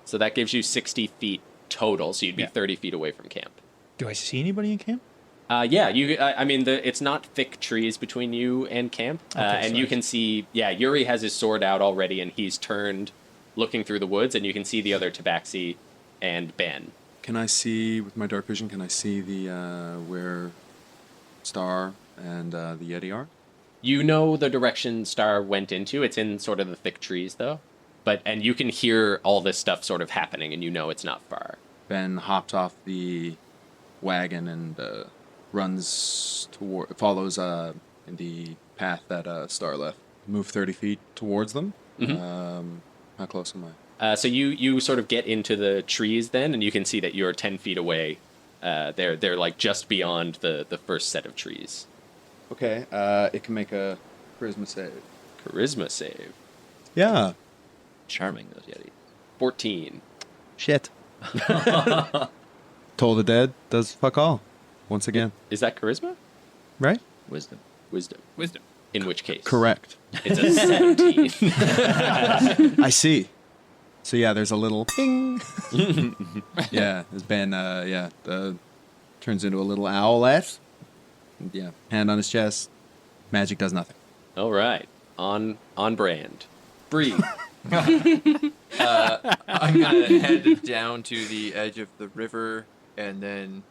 So that gives you 60 feet total, so you'd be Yeah. 30 feet away from camp. do I see anybody in camp? Yeah, I mean, it's not thick trees between you and camp, Okay, and so you I- can see. Yeah, Yuri has his sword out already, and he's turned, looking through the woods, and you can see the other Tabaxi and Ben. Can I see, with my dark vision, can I see the where Star and the Yeti are? You know the direction Star went into. It's in sort of the thick trees, though, and you can hear all this stuff sort of happening, and you know it's not far. Ben hopped off the wagon and follows in the path that Star left. Move 30 feet towards them. How close am I? So you sort of get into the trees then, and you can see that you're 10 feet away. They're just beyond the first set of trees. Okay, it can make a charisma save. Charisma save. Yeah. Charming, those Yeti. 14. Shit. Toll the Dead does fuck all. Once again. Is that charisma? Right? Wisdom. Wisdom. In which case? Correct. It's a 17. I see. So yeah, there's a little ping. Yeah, as Ben, turns into a little owlet. Yeah, hand on his chest. Magic does nothing. All right. On brand. Breathe. I'm gonna head down to the edge of the river, and then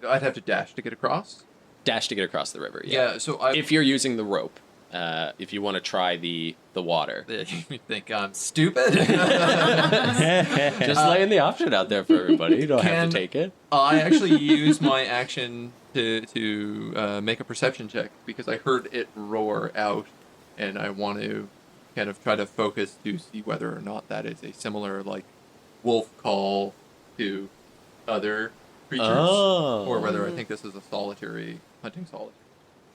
I'd have to dash to get across. Dash to get across the river. Yeah. So if you're using the rope, if you want to try the water, you think I'm stupid? just laying the option out there for everybody. You don't have to take it. I actually use my action to make a perception check because I heard it roar out, and I want to kind of try to focus to see whether or not that is a similar wolf call to other creatures, or whether I think this is a solitary hunting solitude.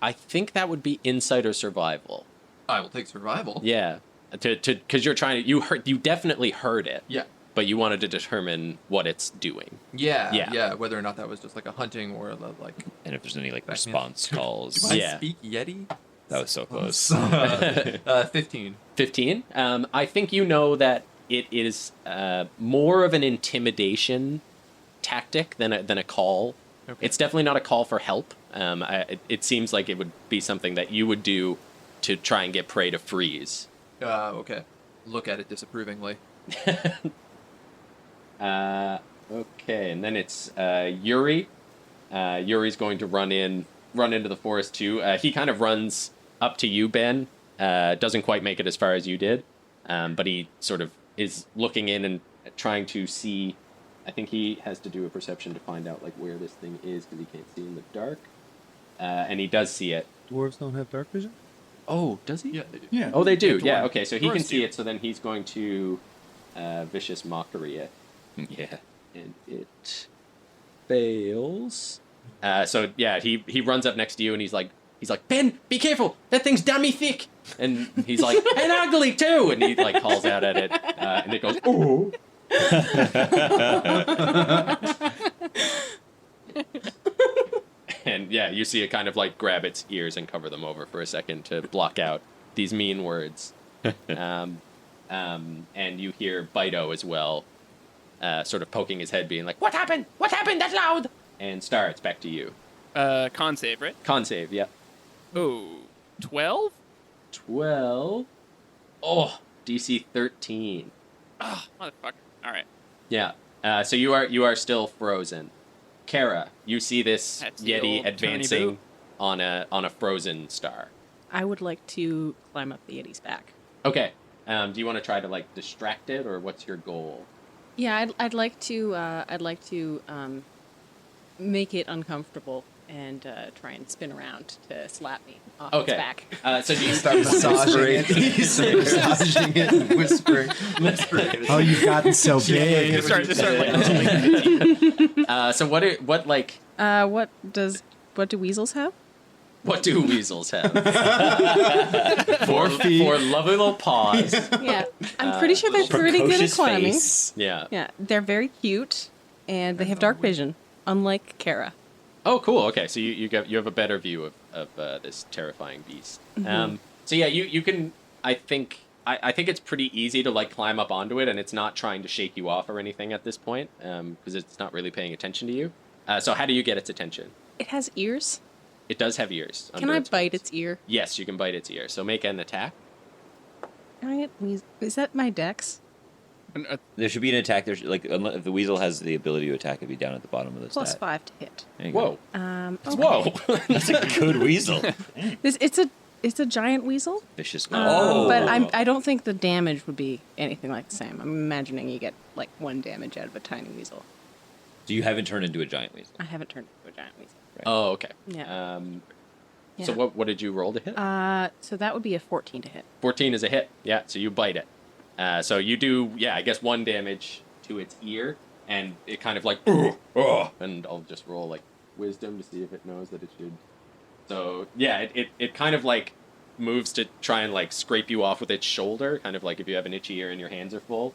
I think that would be insight or survival. I will take survival. Yeah, because you're trying to you definitely heard it. Yeah. But you wanted to determine what it's doing. Yeah. Whether or not that was just a hunting or And if there's any response calls. Do I speak Yeti? That was so close. 15. 15? I think you know that it is more of an intimidation tactic than a call. Okay. It's definitely not a call for help. It seems like it would be something that you would do to try and get prey to freeze. Okay. Look at it disapprovingly. Okay, and then it's Yuri. Yuri's going to run into the forest too. He kind of runs up to you, Ben. Doesn't quite make it as far as you did, but he sort of is looking in and trying to see. I think he has to do a perception to find out like where this thing is because he can't see in the dark. And he does see it. Dwarves don't have dark vision? Oh, does he? Yeah, they do. Yeah. Oh, they do. Dwarves- Yeah. Okay, so he can dwarves see do. it. So then he's going to vicious mockery it. Yeah. And it fails. So yeah, he runs up next to you and he's like, Ben, be careful, that thing's dummy thick. And he's like, and ugly too. And he like calls out at it, and it goes, oh. And yeah, you see it kind of like grab its ears and cover them over for a second to block out these mean words. And you hear Bido as well, sort of poking his head, being like, "What happened? What happened? That's loud!" And Star, it's back to you. Con save, right? Con save, yeah. Oh, 12? 12. Oh, DC 13. Oh, motherfucker. All right. Yeah. So you are still frozen. Cara, you see this That's the Yeti old advancing on a frozen star. I would like to climb up the Yeti's back. Okay. Do you want to try to like distract it, or what's your goal? Yeah, I'd like to make it uncomfortable and try and spin around to slap me off its Okay. back. So do you Start massaging it. He's massaging it and whispering. Oh, you've gotten so big. Just start like So what What do weasels have? what do weasels have? 4 feet. 4 lovely little paws. Yeah, I'm pretty sure they're pretty good at Precocious climbing. face. Yeah. Yeah, they're very cute, and they have dark vision, unlike Cara. Oh, cool. Okay, so you have a better view of this terrifying beast. So yeah, you can. I think it's pretty easy to like climb up onto it, and it's not trying to shake you off or anything at this point, because it's not really paying attention to you. So how do you get its attention? It has ears. It does have ears. Can I bite its ear? Yes, you can bite its ear. So make an attack. Can I get Is that my dex? There should be an attack. There's like if the weasel has the ability to attack, it'd be down at the bottom of the Plus stat. 5 to hit. There you Whoa. Okay. Whoa. That's a good weasel. It's a giant weasel. Vicious. But I don't think the damage would be anything like the same. I'm imagining you get like 1 damage out of a tiny weasel. So you haven't turned into a giant weasel. I haven't turned into a giant weasel. Oh, okay. Yeah. So what did you roll to hit? So that would be a 14 to hit. 14 is a hit. Yeah, so you bite it. So you do, I guess 1 damage to its ear, and it kind of like, and I'll just roll like wisdom to see if it knows that it should. So yeah, it kind of like moves to try and like scrape you off with its shoulder, kind of like if you have an itchy ear and your hands are full.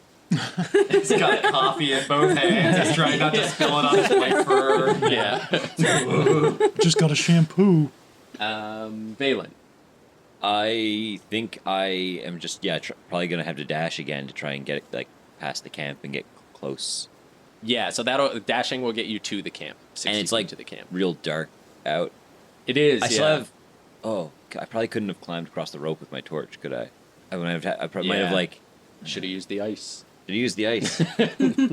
He's got coffee in both hands. He's trying not to spill it on his white fur. Yeah. Just got a shampoo. Vaelin. I think I am just probably gonna have to dash again to try and get it like past the camp and get close. Yeah, so dashing will get you to the camp. 60 And it's feet like to the camp. real dark out. It is. I yeah. still have. Oh, I probably couldn't have climbed across the rope with my torch, could I? I might have. Might have like. Should have used the ice. Should have used the ice.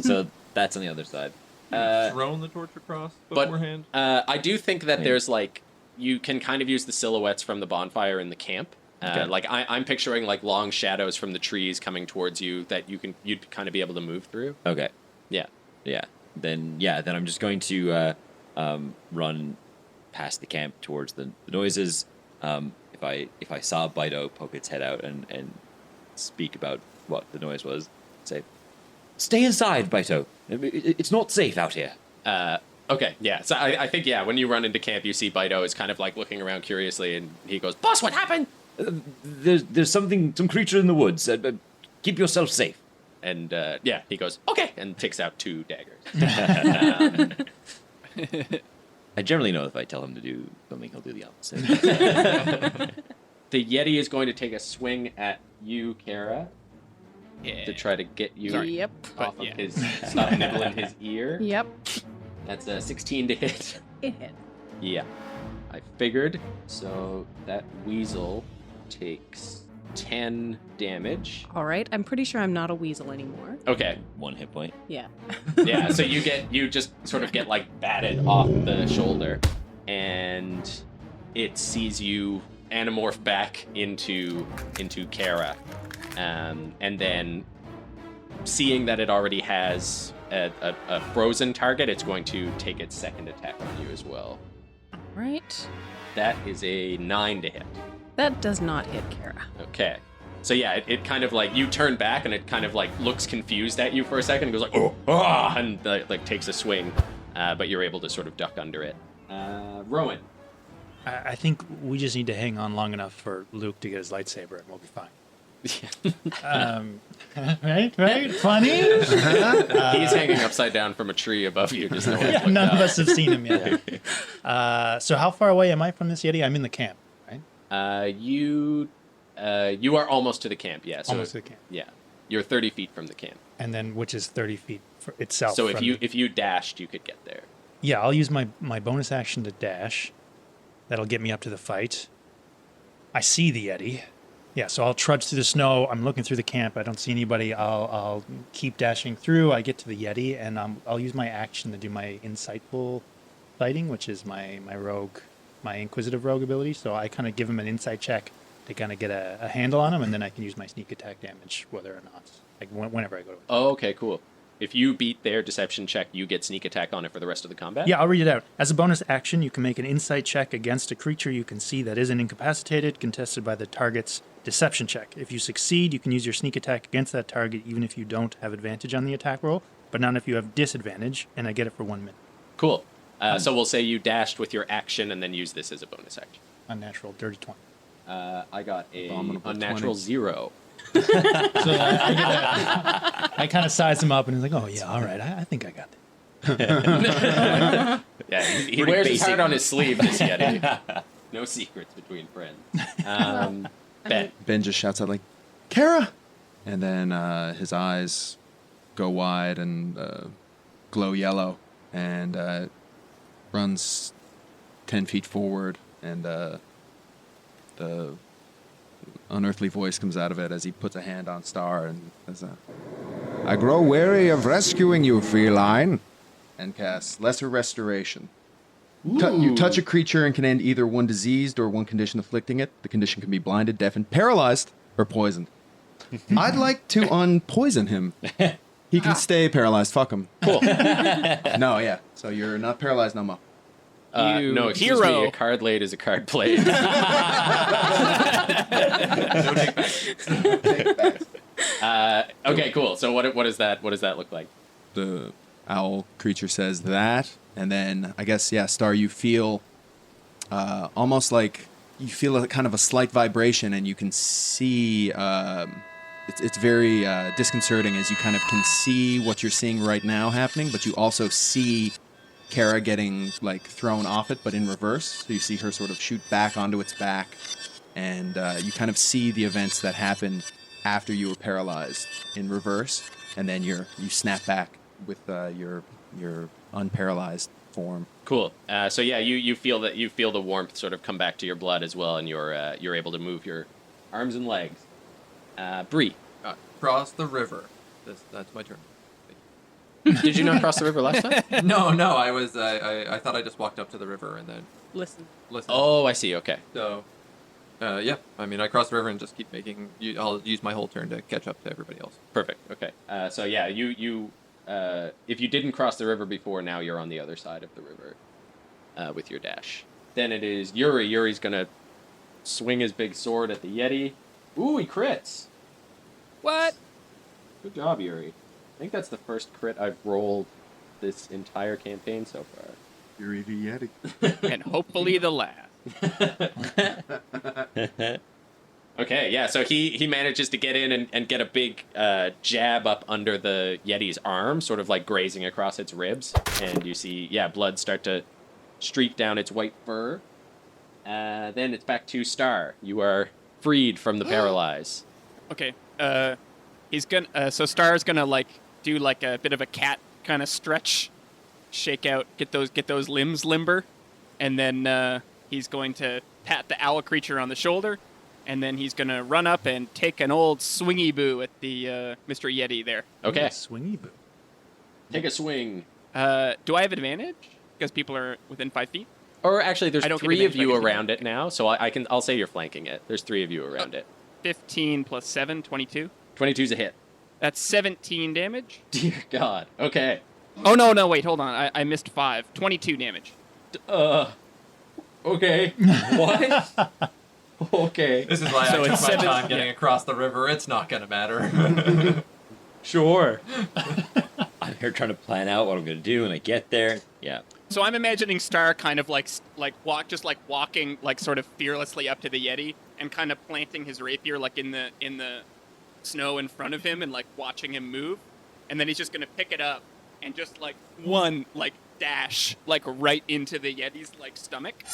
So that's on the other side. Thrown the torch across beforehand. I do think that there's like you can kind of use the silhouettes from the bonfire in the camp. Okay. Like I'm picturing like long shadows from the trees coming towards you that you'd kind of be able to move through. Okay. Yeah. Then I'm just going to run past the camp towards the noises. If I saw Bido poke its head out and speak about what the noise was, say, "Stay inside, Bido. It's not safe out here." Okay, yeah. So I think, when you run into camp, you see Bido is kind of like looking around curiously, and he goes, "Boss, what happened?" There's some creature in the woods. Keep yourself safe. And he goes, "Okay," and takes out 2 daggers. I generally know if I tell him to do something, he'll do the opposite. The Yeti is going to take a swing at you, Cara, to try to get you Yep. off of his stop nibbling his ear. Yep. That's a 16 to hit. It hit. Yeah, I figured. So that weasel takes 10 damage. All right. I'm pretty sure I'm not a weasel anymore. Okay. 1 hit point. Yeah. Yeah, so you just sort of get like batted off the shoulder, and it sees you anamorph back into Cara, and then seeing that it already has a frozen target, it's going to take its second attack on you as well. All right. That is a 9 to hit. That does not hit Cara. Okay. So yeah, it kind of like, you turn back and it kind of like looks confused at you for a second and goes like, oh, ah, and like takes a swing, but you're able to sort of duck under it. Rowan. I think we just need to hang on long enough for Luke to get his lightsaber and we'll be fine. Right? Funny? He's hanging upside down from a tree above you. Just no one's None looked of up. us have seen him yet. So how far away am I from this Yeti? I'm in the camp, right? You are almost to the camp, yeah. So, Almost to the camp. Yeah. You're 30 feet from the camp. And then, which is 30 feet for itself. So from if you dashed, you could get there. Yeah, I'll use my bonus action to dash. That'll get me up to the fight. I see the Yeti. Yeah, so I'll trudge through the snow. I'm looking through the camp. I don't see anybody. I'll keep dashing through. I get to the Yeti, and I'll use my action to do my insightful fighting, which is my rogue, my inquisitive rogue ability. So I kind of give him an insight check to kind of get a handle on him, and then I can use my sneak attack damage, whether or not, like whenever I go to it. Oh, okay, cool. If you beat their deception check, you get sneak attack on it for the rest of the combat? Yeah, I'll read it out. As a bonus action, you can make an insight check against a creature you can see that isn't incapacitated, contested by the target's deception check. If you succeed, you can use your sneak attack against that target, even if you don't have advantage on the attack roll, but not if you have disadvantage, and I get it for 1 minute. Cool. So we'll say you dashed with your action and then use this as a bonus action. Unnatural, dirty 20. I got a Abominable unnatural 20. 0. So I kind of size him up, and he's like, oh, yeah, all right, I think I got that. Yeah, he wears his heart on his sleeve, this Yeti. No secrets between friends. Ben. Ben just shouts out like, Cara! And then his eyes go wide and glow yellow, and runs 10 feet forward, and the unearthly voice comes out of it as he puts a hand on Star and says, I grow weary of rescuing you, feline, and casts Lesser Restoration. You touch a creature and can end either one diseased or one condition afflicting it. The condition can be blinded, deafened, paralyzed, or poisoned. I'd like to unpoison him. He can stay paralyzed. Fuck him. Cool. No, yeah. So you're not paralyzed no more. No, excuse hero. me, a card laid is a card played. Okay, cool. So what does that look like? The owl creature says that, and then I guess, yeah, Star, you feel almost like you feel a kind of a slight vibration, and you can see it's very disconcerting as you kind of can see what you're seeing right now happening, but you also see Cara getting like thrown off it, but in reverse. So you see her sort of shoot back onto its back, and you kind of see the events that happened after you were paralyzed in reverse, and then you snap back with your unparalyzed form. Cool. So yeah, you feel the warmth sort of come back to your blood as well, and you're able to move your arms and legs. Bree. Cross the river. That's my turn. Did you not cross the river last time? No. I thought I just walked up to the river and then Listen. Oh, I see. Okay. So, yeah. I mean, I cross the river and just keep making. I'll use my whole turn to catch up to everybody else. Perfect. Okay. So yeah, you if you didn't cross the river before, now you're on the other side of the river with your dash. Then it is Yuri. Yuri's gonna swing his big sword at the Yeti. Ooh, he crits. What? Good job, Yuri. I think that's the first crit I've rolled this entire campaign so far. Yuri the Yeti. And hopefully the last. Okay, yeah, so he manages to get in and get a big jab up under the Yeti's arm, sort of like grazing across its ribs. And you see, yeah, blood start to streak down its white fur. Then it's back to Star. You are freed from the paralyze. Okay. He's gonna. So Star's gonna like do like a bit of a cat kind of stretch, shake out, get those limbs limber, and then he's going to pat the owl creature on the shoulder, and then he's gonna run up and take an old swingy boo at the Mr. Yeti there. Okay. Swingy boo. Take a swing. Do I have advantage because people are within 5 feet? Or actually, there's I don't get 3 of advantage, you I guess. around it now, so I'll say you're flanking it. There's 3 of you around it. 15 plus 7, 22. 22's a hit. That's 17 damage. Dear God. Okay. Oh, no, wait, hold on. I missed 5. 22 damage. Okay. What? Okay. This is why So I took it's my 7 time getting across the river. It's not going to matter. Sure. I'm here trying to plan out what I'm going to do, and I get there. Yeah. So I'm imagining Star kind of walking like sort of fearlessly up to the Yeti and kind of planting his rapier like in the snow in front of him and like watching him move, and then he's just gonna pick it up and just like one like dash like right into the Yeti's like stomach.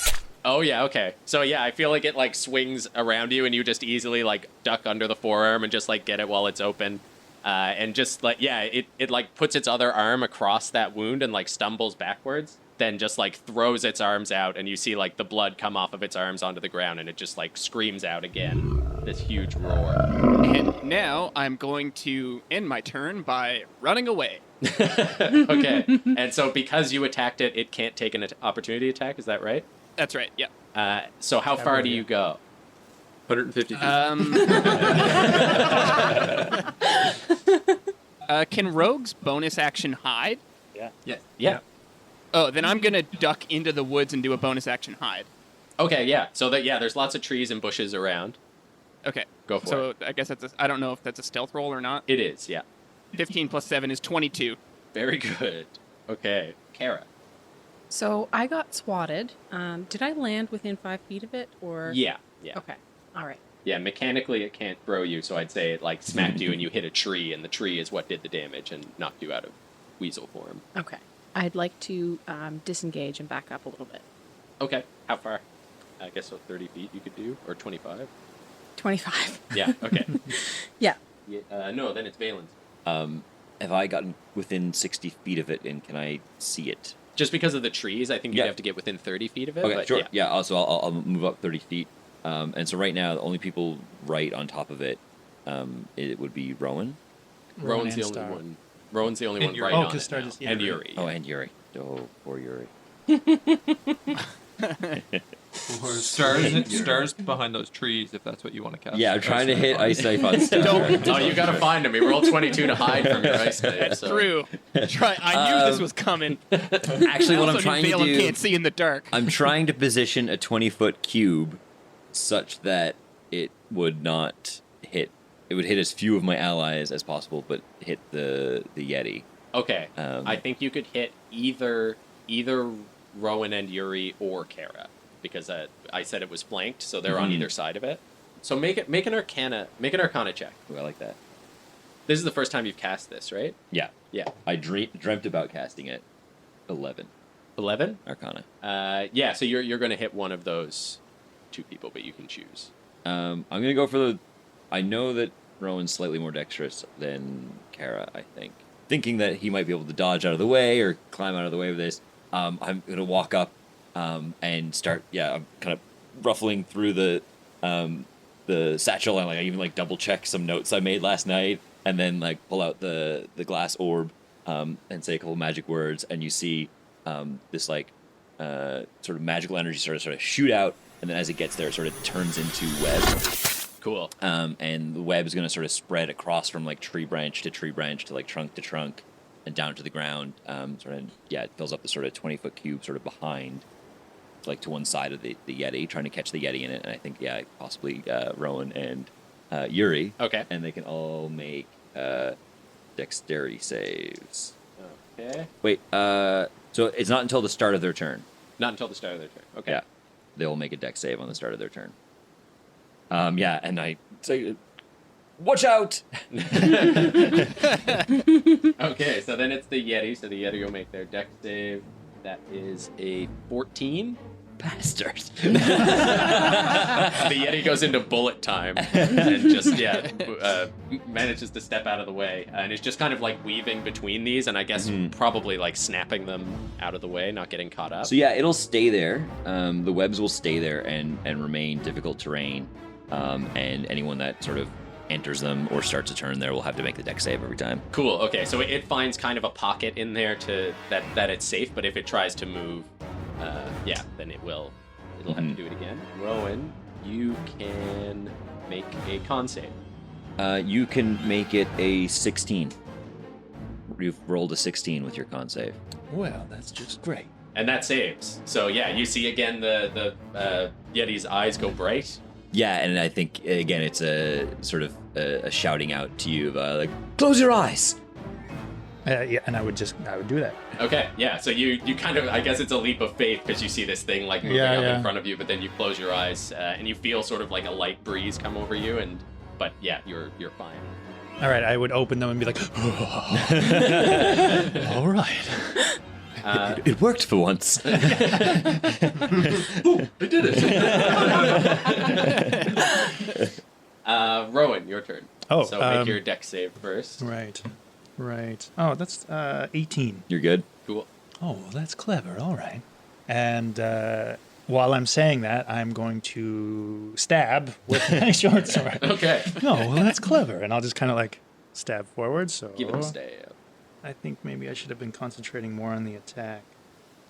Oh, yeah, okay. So, yeah, I feel like it, like, swings around you, and you just easily, like, duck under the forearm and just, like, get it while it's open. And just, like, yeah, it, like, puts its other arm across that wound and, like, stumbles backwards. Then just, like, throws its arms out, and you see, like, the blood come off of its arms onto the ground, and it just, like, screams out again. This huge roar. And now I'm going to end my turn by running away. Okay. And so because you attacked it, it can't take an opportunity attack, is that right? That's right, yeah. So how far do you go? 150 feet. Can rogues bonus action hide? Yeah. Oh, then I'm going to duck into the woods and do a bonus action hide. Okay, yeah. So there's lots of trees and bushes around. Okay. Go for it. So I guess I don't know if that's a stealth roll or not. It is, yeah. 15 plus 7 is 22. Very good. Okay. Cara. So I got swatted. Did I land within 5 feet of it, or? Yeah. Okay. All right. Yeah, mechanically it can't throw you, so I'd say it like smacked you and you hit a tree, and the tree is what did the damage and knocked you out of weasel form. Okay. I'd like to disengage and back up a little bit. Okay. How far? I guess 30 feet you could do, or 25. 25. Yeah. Okay. Yeah. No, then it's Vaelin's. Have I gotten within 60 feet of it, and can I see it? Just because of the trees, I think you'd Yeah. have to get within 30 feet of it. Okay, but sure. Yeah. Yeah, also I'll move up 30 feet. And so right now, the only people right on top of it, it would be Rowan. Rowan's the and only Star. one. Rowan's the only one Yuri. right Oh, on 'cause it Star now. just- And Yuri. Yuri. Oh, and Yuri. Oh, poor Yuri. Stars behind those trees, if that's what you want to cast. Yeah, I'm trying to hit Ice Knife on Star. Oh, you gotta find him. He rolled 22 to hide from your ice knife. That's so. true. I knew this was coming. Actually, what Also I'm trying to Vaelin do, can't see in the dark. I'm trying to position a 20-foot cube such that it would not hit. It would hit as few of my allies as possible, but hit the Yeti. Okay. Um, I think you could hit either Rowan and Yuri or Cara, because I said it was flanked, so they're on either side of it. So make an Arcana check. Ooh, I like that. This is the first time you've cast this, right? Yeah. Yeah. I dreamt about casting it. 11 11. Arcana. Yeah. So you're going to hit one of those 2 people, but you can choose. I'm gonna go for the. I know that Rowan's slightly more dexterous than Cara. I think, thinking that he might be able to dodge out of the way or climb out of the way with this. I'm gonna walk up and start. Yeah, I'm kind of ruffling through the satchel, and like I even like double check some notes I made last night, and then like pull out the glass orb and say a couple magic words, and you see this like sort of magical energy sort of shoot out. And then as it gets there, it sort of turns into web. Cool. And the web is going to sort of spread across from like tree branch to like trunk to trunk and down to the ground. It fills up the sort of 20-foot cube sort of behind, like to one side of the Yeti, trying to catch the Yeti in it. And I think, possibly Rowan and Yuri. Okay. And they can all make dexterity saves. Okay. Wait, so it's not until the start of their turn. Not until the start of their turn. Okay. Yeah. They'll make a dex save on the start of their turn. And I say, watch out! Okay, so then it's the Yeti. So the Yeti will make their dex save. That is a 14. Bastard. The Yeti goes into bullet time and just, manages to step out of the way. And is just kind of like weaving between these, and I guess probably like snapping them out of the way, not getting caught up. So yeah, it'll stay there. The webs will stay there and remain difficult terrain. and anyone that sort of enters them or starts a turn there will have to make the dex save every time. Cool. Okay, so it finds kind of a pocket in there to that it's safe, but if it tries to move, then it'll have to do it again. Rowan, you can make a con save. You can make it a 16. You've rolled a 16 with your con save. Well, that's just great. And that saves. So yeah, you see again the Yeti's eyes go bright. Yeah, and I think again it's a sort of a shouting out to you, like close your eyes. Yeah, and I would do that. Okay, yeah. So you kind of, I guess it's a leap of faith because you see this thing like moving up in front of you, but then you close your eyes and you feel sort of like a light breeze come over you, but yeah, you're fine. All right, I would open them and be like, all right. It worked for once. Ooh, I did it. Rowan, your turn. Oh, so make your dex save first. Right. Oh, that's 18. You're good. Cool. Oh, well, that's clever. All right. And while I'm saying that, I'm going to stab with my short sword. Okay. No, well, that's clever. And I'll just kind of like stab forward. So Give it a stab. I think maybe I should have been concentrating more on the attack.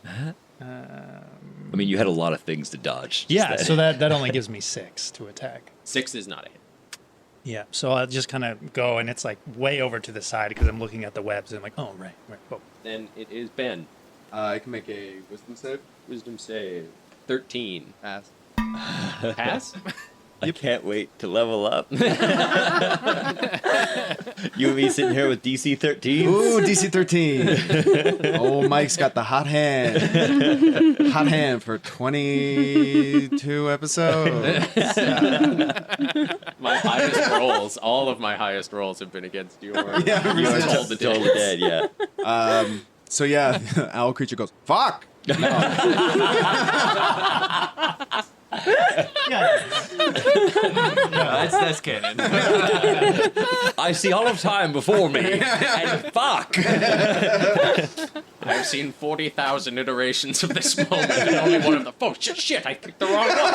I mean, you had a lot of things to dodge. Yeah, so that only gives me 6 to attack. 6 is not a hit. Yeah, so I'll just kind of go, and it's like way over to the side because I'm looking at the webs, and I'm like, oh, right. Oh. Then it is Ben. I can make a wisdom save. Wisdom save. 13. Pass. Pass? I can't wait to level up. You and me sitting here with DC 13. Ooh, DC 13. Oh, Mike's got the hot hand. Hot hand for 22 episodes. My highest rolls, all of my highest rolls have been against your Told the Dead, yeah. So yeah, owl creature goes, fuck! No. That's canon. I see all of time before me, and fuck! I've seen 40,000 iterations of this moment, and only one of the... Oh, shit, I picked the wrong one!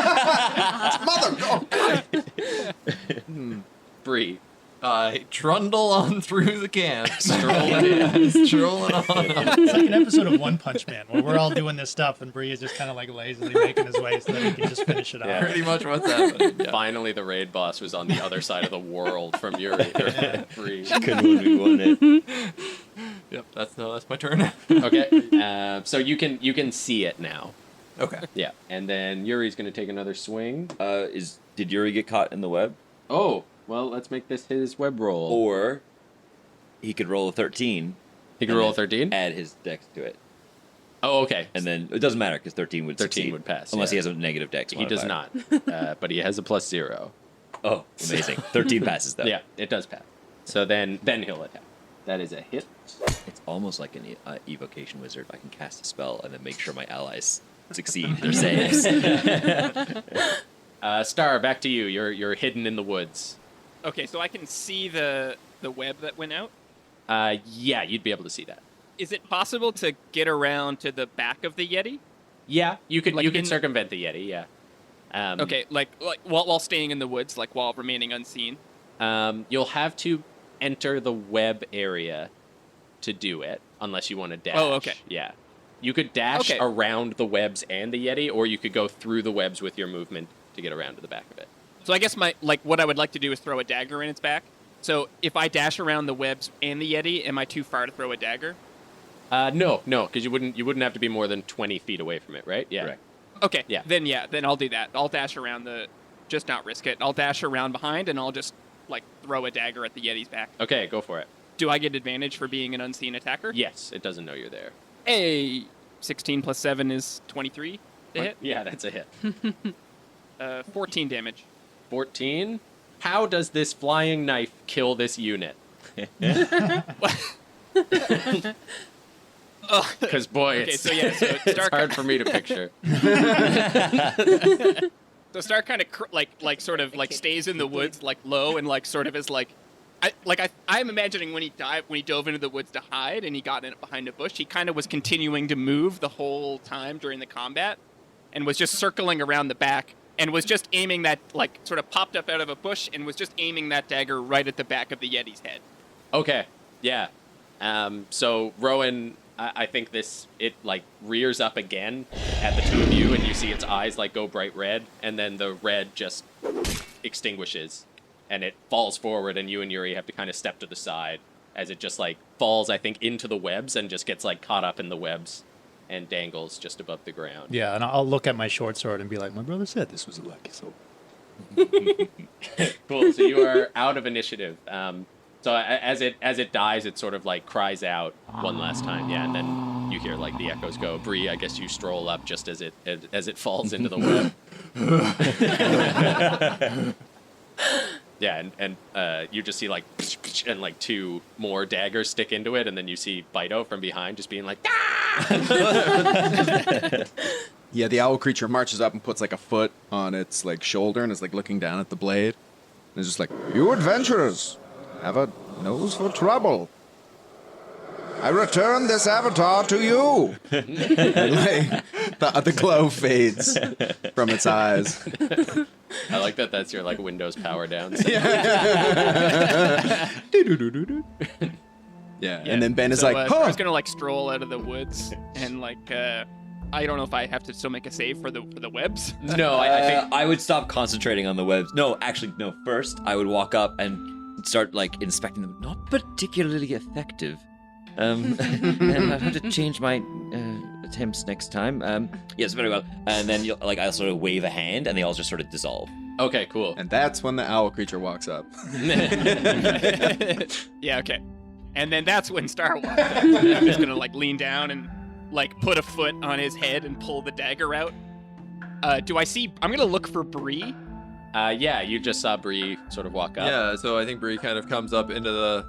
Mother! Bree. I trundle on through the camp, strolling on. It's like an episode of One Punch Man where we're all doing this stuff and Bree is just kind of like lazily making his way so that he can just finish it off. Pretty much what's happening. Yeah. Finally, the raid boss was on the other side of the world from Yuri. Bree. Couldn't we won it? Yep, that's my turn. Okay, so you can see it now. Okay. Yeah, and then Yuri's going to take another swing. Did Yuri get caught in the web? Oh. Well, let's make this his web roll. Or he could roll a 13. He could roll a 13? Add his dex to it. Oh, okay. And then it doesn't matter because 13 would pass. Unless he has a negative dex He does not, but he has a +0. Oh, amazing. 13 passes, though. Yeah, it does pass. So then he'll attack. That is a hit. It's almost like an evocation wizard. I can cast a spell and then make sure my allies succeed their saves. Star, back to you. You're hidden in the woods. Okay, so I can see the web that went out? Yeah, you'd be able to see that. Is it possible to get around to the back of the Yeti? Yeah, you could circumvent the Yeti, yeah. Okay, like while staying in the woods, like while remaining unseen? You'll have to enter the web area to do it, unless you want to dash. Oh, okay. Yeah. You could dash around the webs and the Yeti, or you could go through the webs with your movement to get around to the back of it. So I guess what I would like to do is throw a dagger in its back. So if I dash around the webs and the Yeti, am I too far to throw a dagger? No, because you wouldn't have to be more than 20 feet away from it, right? Yeah. Correct. Okay. Yeah. Then I'll do that. I'll dash around just not risk it. I'll dash around behind and I'll just throw a dagger at the Yeti's back. Okay, go for it. Do I get advantage for being an unseen attacker? Yes, it doesn't know you're there. Hey, 16 plus 7 is 23 to hit? Yeah, that's a hit. 14 damage. 14? How does this flying knife kill this unit? Because, boy, it's hard for me to picture. So Star kind of stays in the woods low and sort of is I'm imagining when he dove into the woods to hide and he got in behind a bush, he kind of was continuing to move the whole time during the combat and was just circling around the back and was just aiming that, like, sort of popped up out of a bush and was just aiming that dagger right at the back of the Yeti's head. Okay, yeah. So Rowan, I think it like rears up again at the two of you, and you see its eyes like go bright red, and then the red just extinguishes, and it falls forward, and you and Yuri have to kind of step to the side as it just like falls, I think, into the webs and just gets like caught up in the webs and dangles just above the ground. Yeah, and I'll look at my short sword and be like, my brother said this was a lucky sword. Cool. So you are out of initiative. So as it dies, it sort of like cries out one last time, yeah, and then you hear like the echoes go. Bree, I guess you stroll up just as it falls into the web. Yeah, and you just see like and like two more daggers stick into it, and then you see Bido from behind just being like, ah! Yeah, the owl creature marches up and puts like a foot on its like shoulder and is like looking down at the blade. And it's just like, you adventurers have a nose for trouble. I return this avatar to you. And, like, the glow fades from its eyes. I like that. That's your like Windows power down. Yeah, and then Ben is like, I was gonna like stroll out of the woods and like I don't know if I have to still make a save for the webs. No, I think I would stop concentrating on the webs. No, actually, no. First, I would walk up and start like inspecting them. Not particularly effective. And I'll have to change my attempts next time. Yes, very well. And then I'll sort of wave a hand, and they all just sort of dissolve. Okay, cool. And that's when the owl creature walks up. Yeah, okay. And then that's when Star walks up. I'm just gonna like lean down and like put a foot on his head and pull the dagger out. Do I see? I'm gonna look for Bree. Yeah, you just saw Bree sort of walk up. Yeah, so I think Bree kind of comes up into the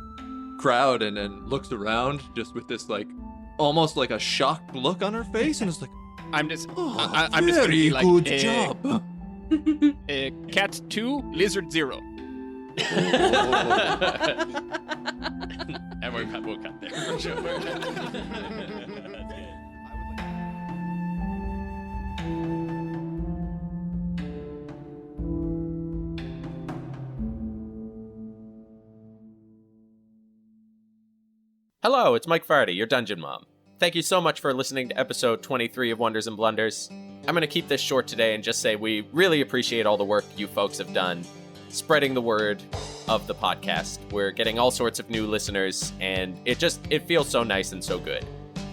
crowd and then looks around just with this like almost like a shocked look on her face, and it's like, I'm just gonna be like, good job. Cat 2, lizard 0. And we'll cut there for sure. Hello, it's Mike Fardy, your Dungeon Mom. Thank you so much for listening to episode 23 of Wonders and Blunders. I'm going to keep this short today and just say we really appreciate all the work you folks have done spreading the word of the podcast. We're getting all sorts of new listeners, and it feels so nice and so good.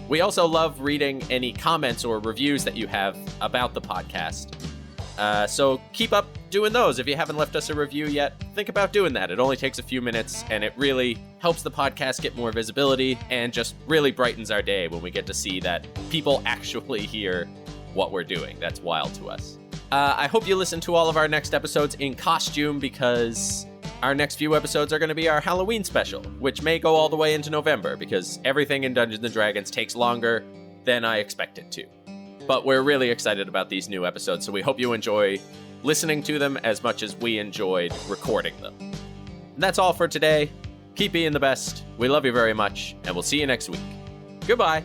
We also love reading any comments or reviews that you have about the podcast. So keep up doing those. If you haven't left us a review yet, think about doing that. It only takes a few minutes, and it really helps the podcast get more visibility and just really brightens our day when we get to see that people actually hear what we're doing. That's wild to us. I hope you listen to all of our next episodes in costume, because our next few episodes are going to be our Halloween special, which may go all the way into November, because everything in Dungeons & Dragons takes longer than I expect it to. But we're really excited about these new episodes, so we hope you enjoy listening to them as much as we enjoyed recording them. And that's all for today. Keep being the best. We love you very much, and we'll see you next week. Goodbye.